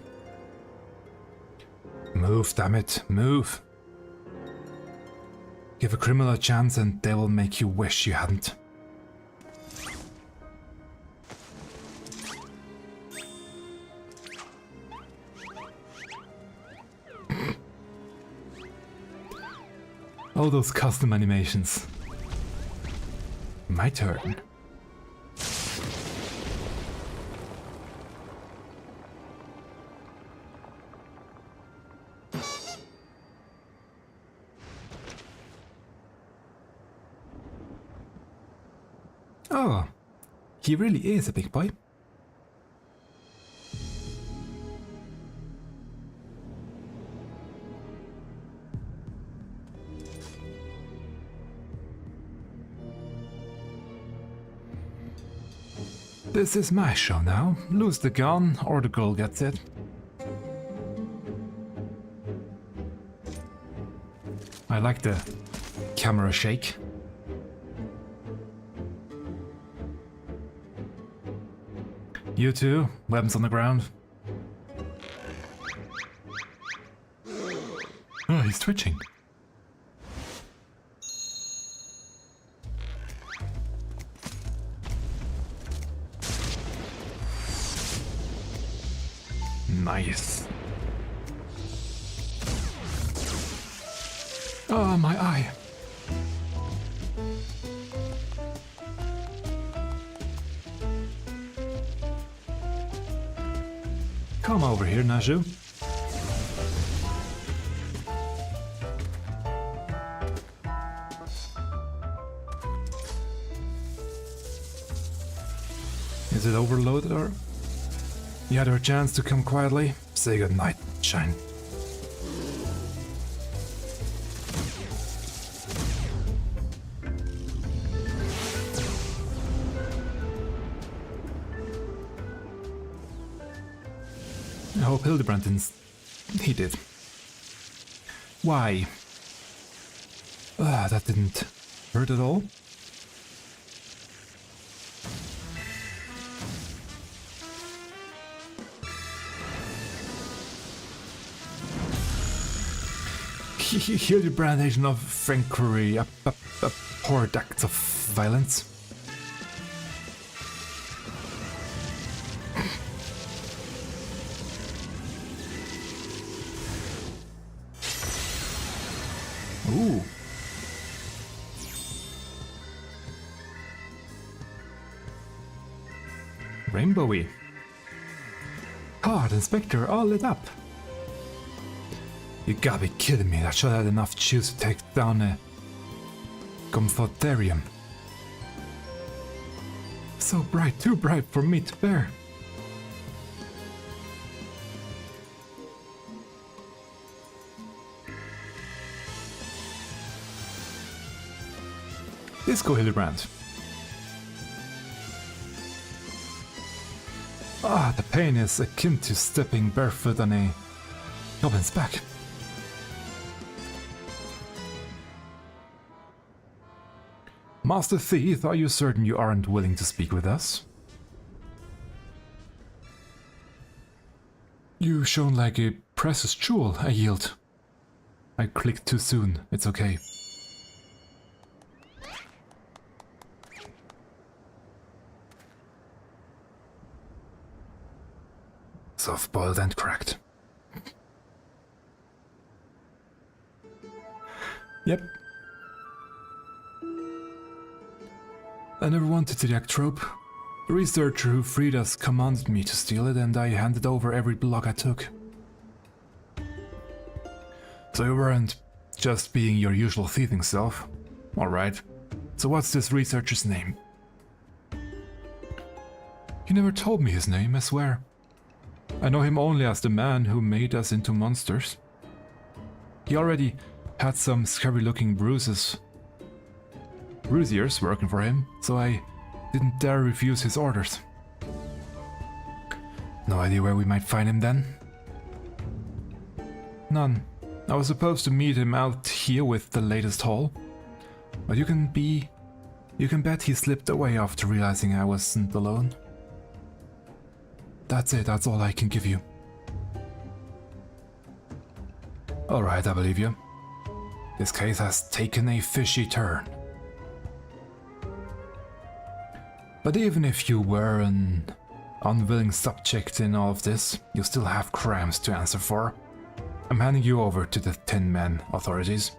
Move, damn it, move. Give a criminal a chance and they will make you wish you hadn't. All those custom animations. My turn. Oh, he really is a big boy. This is my show now. Lose the gun or the girl gets it. I like the camera shake. You too, weapons on the ground. Oh, he's twitching. Nice. Oh, my eye. Come over here, Uxieu. Is it overloaded or? You had her chance to come quietly? Say goodnight, Shine. I hope Hildibrand didn't. He did. Why? That didn't hurt at all. Hildibrand, agent of Frankery, a horrid act of violence. Ooh. Rainbowy. Card Inspector all lit up. You gotta be kidding me, that should have had enough juice to take down a Gomthotherium. So bright, too bright for me to bear. Disco Hildibrand. The pain is akin to stepping barefoot on a goblin's back. Master Thief, are you certain you aren't willing to speak with us? You shone like a precious jewel, I yield. I clicked too soon, it's okay. Soft-boiled and cracked. Yep. I never wanted to react trope. The researcher who freed us commanded me to steal it, and I handed over every block I took. So you weren't just being your usual thieving self. Alright. So what's this researcher's name? He never told me his name, I swear. I know him only as the man who made us into monsters. He already had some scary-looking bruisiers working for him, so I didn't dare refuse his orders. No idea where we might find him then? None. I was supposed to meet him out here with the latest haul, but you can bet he slipped away after realizing I wasn't alone. That's it, that's all I can give you. Alright, I believe you. This case has taken a fishy turn. But even if you were an unwilling subject in all of this, you still have crimes to answer for. I'm handing you over to the Tin Men authorities.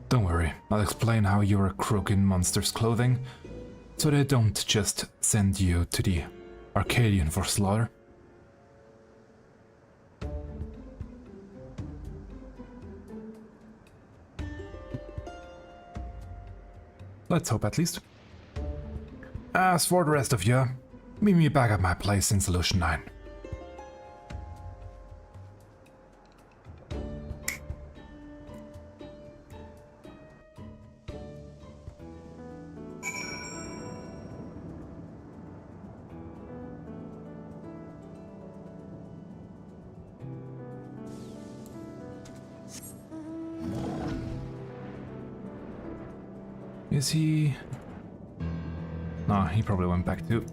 Don't worry, I'll explain how you're a crook in monsters' clothing, so they don't just send you to the Arcadian for slaughter. Let's hope at least. As for the rest of you, meet me back at my place in Solution 9. Is he... Nah, he probably went back too.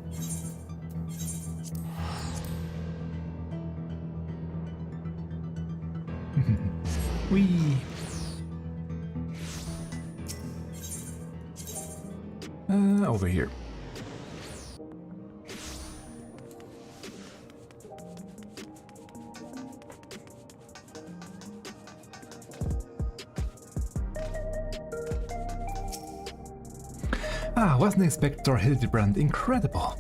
Whee! Over here. Wasn't Inspector Hildibrand incredible?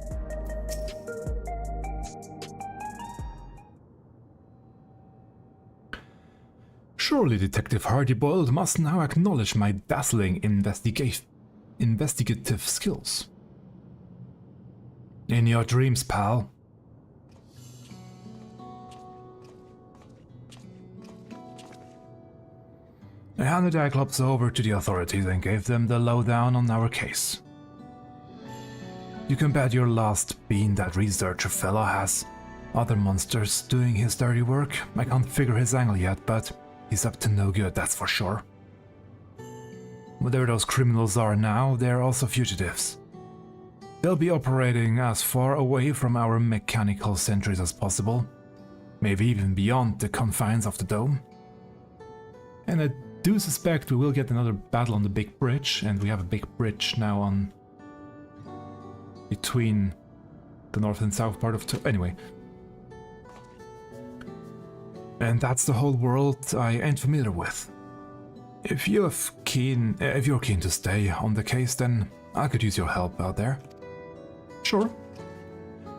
Surely Detective Hardyboiled must now acknowledge my dazzling investigative skills. In your dreams, pal. I handed the Cyclops over to the authorities and gave them the lowdown on our case. You can bet your last bean that researcher fella has other monsters doing his dirty work. I can't figure his angle yet, but he's up to no good, that's for sure. Whatever those criminals are now, they're also fugitives. They'll be operating as far away from our mechanical sentries as possible, maybe even beyond the confines of the dome. And I do suspect we will get another battle on the big bridge, and we have a big bridge now on between the north and south part of anyway. And that's the whole world I ain't familiar with. If you're keen to stay on the case, then I could use your help out there. Sure.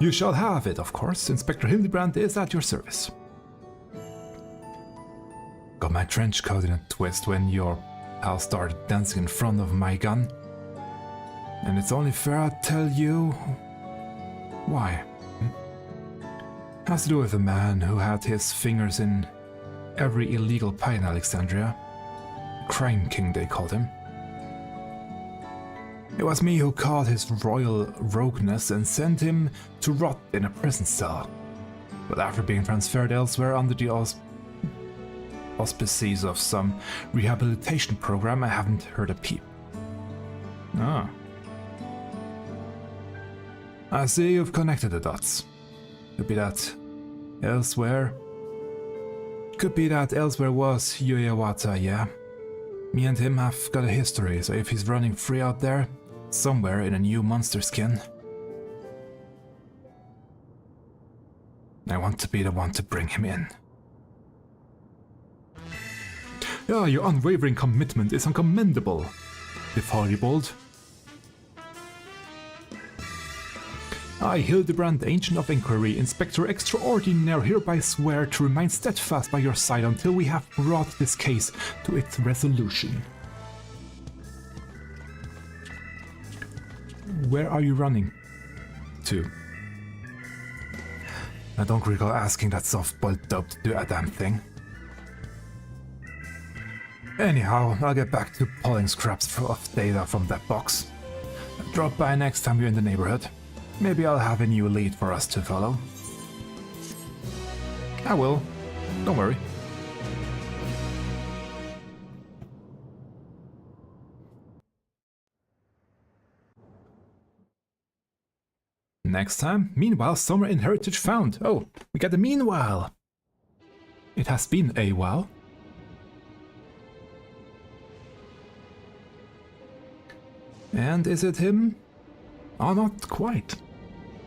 You shall have it, of course. Inspector Hildibrand is at your service. Got my trench coat in a twist when your pal started dancing in front of my gun. And it's only fair I tell you why. Has to do with a man who had his fingers in every illegal pie in Alexandria. Crime King, they called him. It was me who caught his royal rogueness and sent him to rot in a prison cell. But after being transferred elsewhere under the auspices of some rehabilitation program, I haven't heard a peep. Ah. I see you've connected the dots. Could be that elsewhere was Yuyawata, yeah? Me and him have got a history, so if he's running free out there, somewhere in a new monster skin, I want to be the one to bring him in. Yeah, your unwavering commitment is uncommendable, if Hardybold. I, Hildibrand, Ancient of Inquiry, Inspector Extraordinaire, hereby swear to remain steadfast by your side until we have brought this case to its resolution. Where are you running to? I don't recall asking that soft-boiled dope to do a damn thing. Anyhow, I'll get back to pulling scraps of data from that box. Drop by next time you're in the neighborhood. Maybe I'll have a new lead for us to follow. I will. Don't worry. Next time, meanwhile, somewhere in Heritage found. Oh, we got a meanwhile. It has been a while. And is it him? Oh, not quite.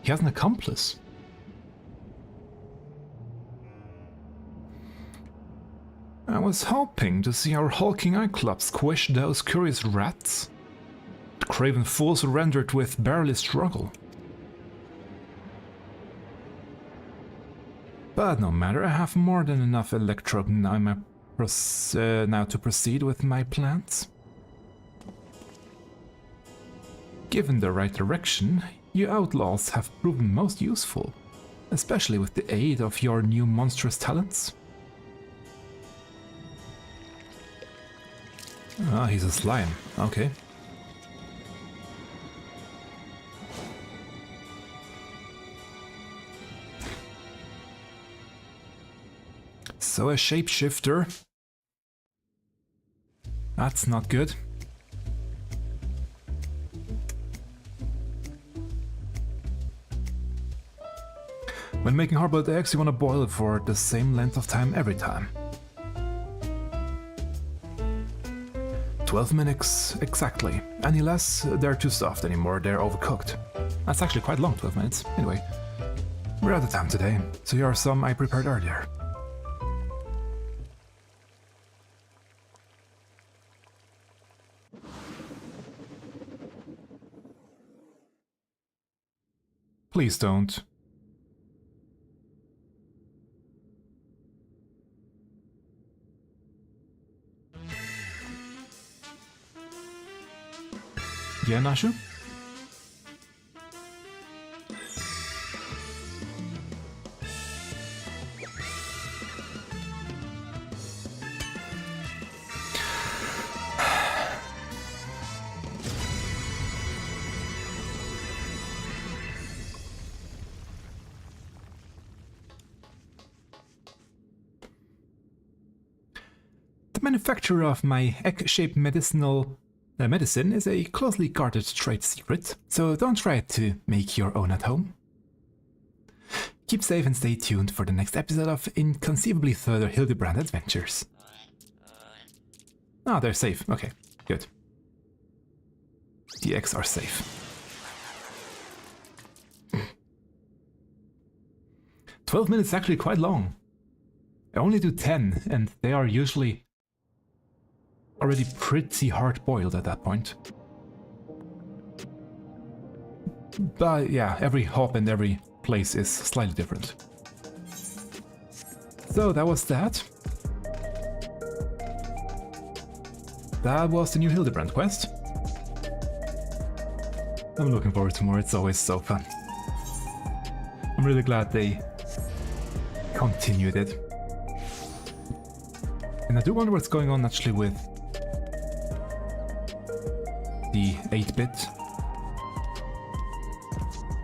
He has an accomplice. I was hoping to see our hulking eye-club squish those curious rats. The craven fool surrendered with barely struggle. But no matter, I have more than enough electrode now to proceed with my plans. Given the right direction, you outlaws have proven most useful, especially with the aid of your new monstrous talents. Ah, he's a slime. Okay. So a shapeshifter. That's not good. When making hard-boiled eggs, you want to boil it for the same length of time every time. 12 minutes exactly. Any less, they're too soft anymore, they're overcooked. That's actually quite long, 12 minutes. Anyway, we're out of time today, so here are some I prepared earlier. Please don't. Yeah, Nashu? The manufacturer of my egg-shaped medicine is a closely guarded trade secret, so don't try to make your own at home. Keep safe and stay tuned for the next episode of Inconceivably further Hildibrand adventures. Ah, they're safe. Okay, good. The eggs are safe. 12 minutes is actually quite long. I only do 10, and they are usually already pretty hard-boiled at that point. But yeah, every hop and every place is slightly different. So that was that. That was the new Hildibrand quest. I'm looking forward to more, it's always so fun. I'm really glad they continued it. And I do wonder what's going on actually with the 8-bit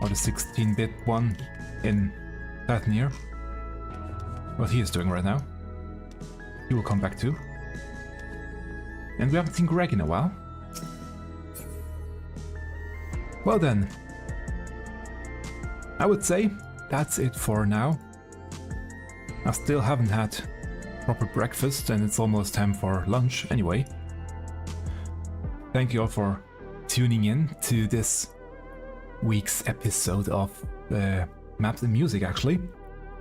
or the 16-bit one in Thatnir. What he is doing right now. He will come back too. And we haven't seen Greg in a while. Well then, I would say that's it for now. I still haven't had proper breakfast and it's almost time for lunch anyway. Thank you all for tuning in to this week's episode of Maps and Music, actually,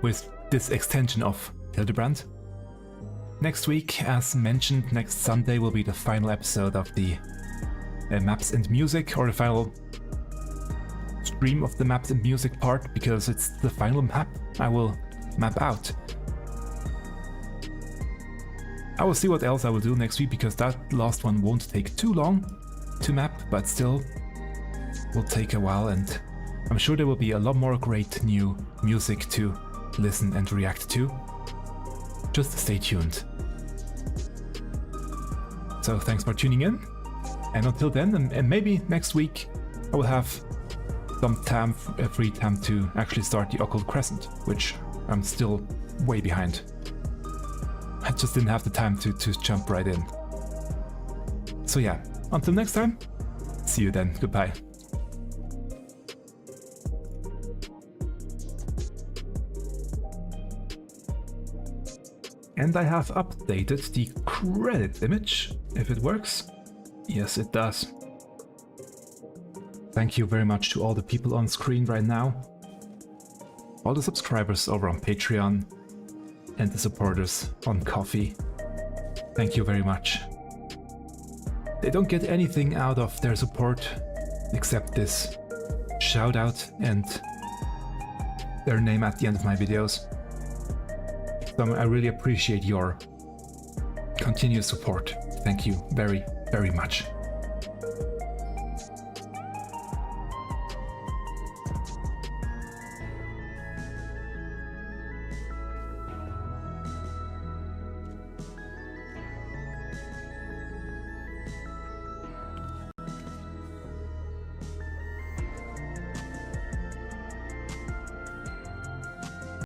with this extension of Hildibrand. Next week, as mentioned, next Sunday will be the final episode of the Maps and Music, or the final stream of the Maps and Music part, because it's the final map I will map out. I will see what else I will do next week, because that last one won't take too long to map, but still will take a while, and I'm sure there will be a lot more great new music to listen and react to. Just stay tuned. So thanks for tuning in, and until then, and maybe next week, I will have some time, free time to actually start the Occult Crescent, which I'm still way behind. I just didn't have the time to jump right in. So yeah, until next time, see you then, goodbye. And I have updated the credit image, if it works. Yes, it does. Thank you very much to all the people on screen right now, all the subscribers over on Patreon, and the supporters on Ko-fi. Thank you very much. They don't get anything out of their support except this shout out and their name at the end of my videos. So I really appreciate your continuous support. Thank you very, very much.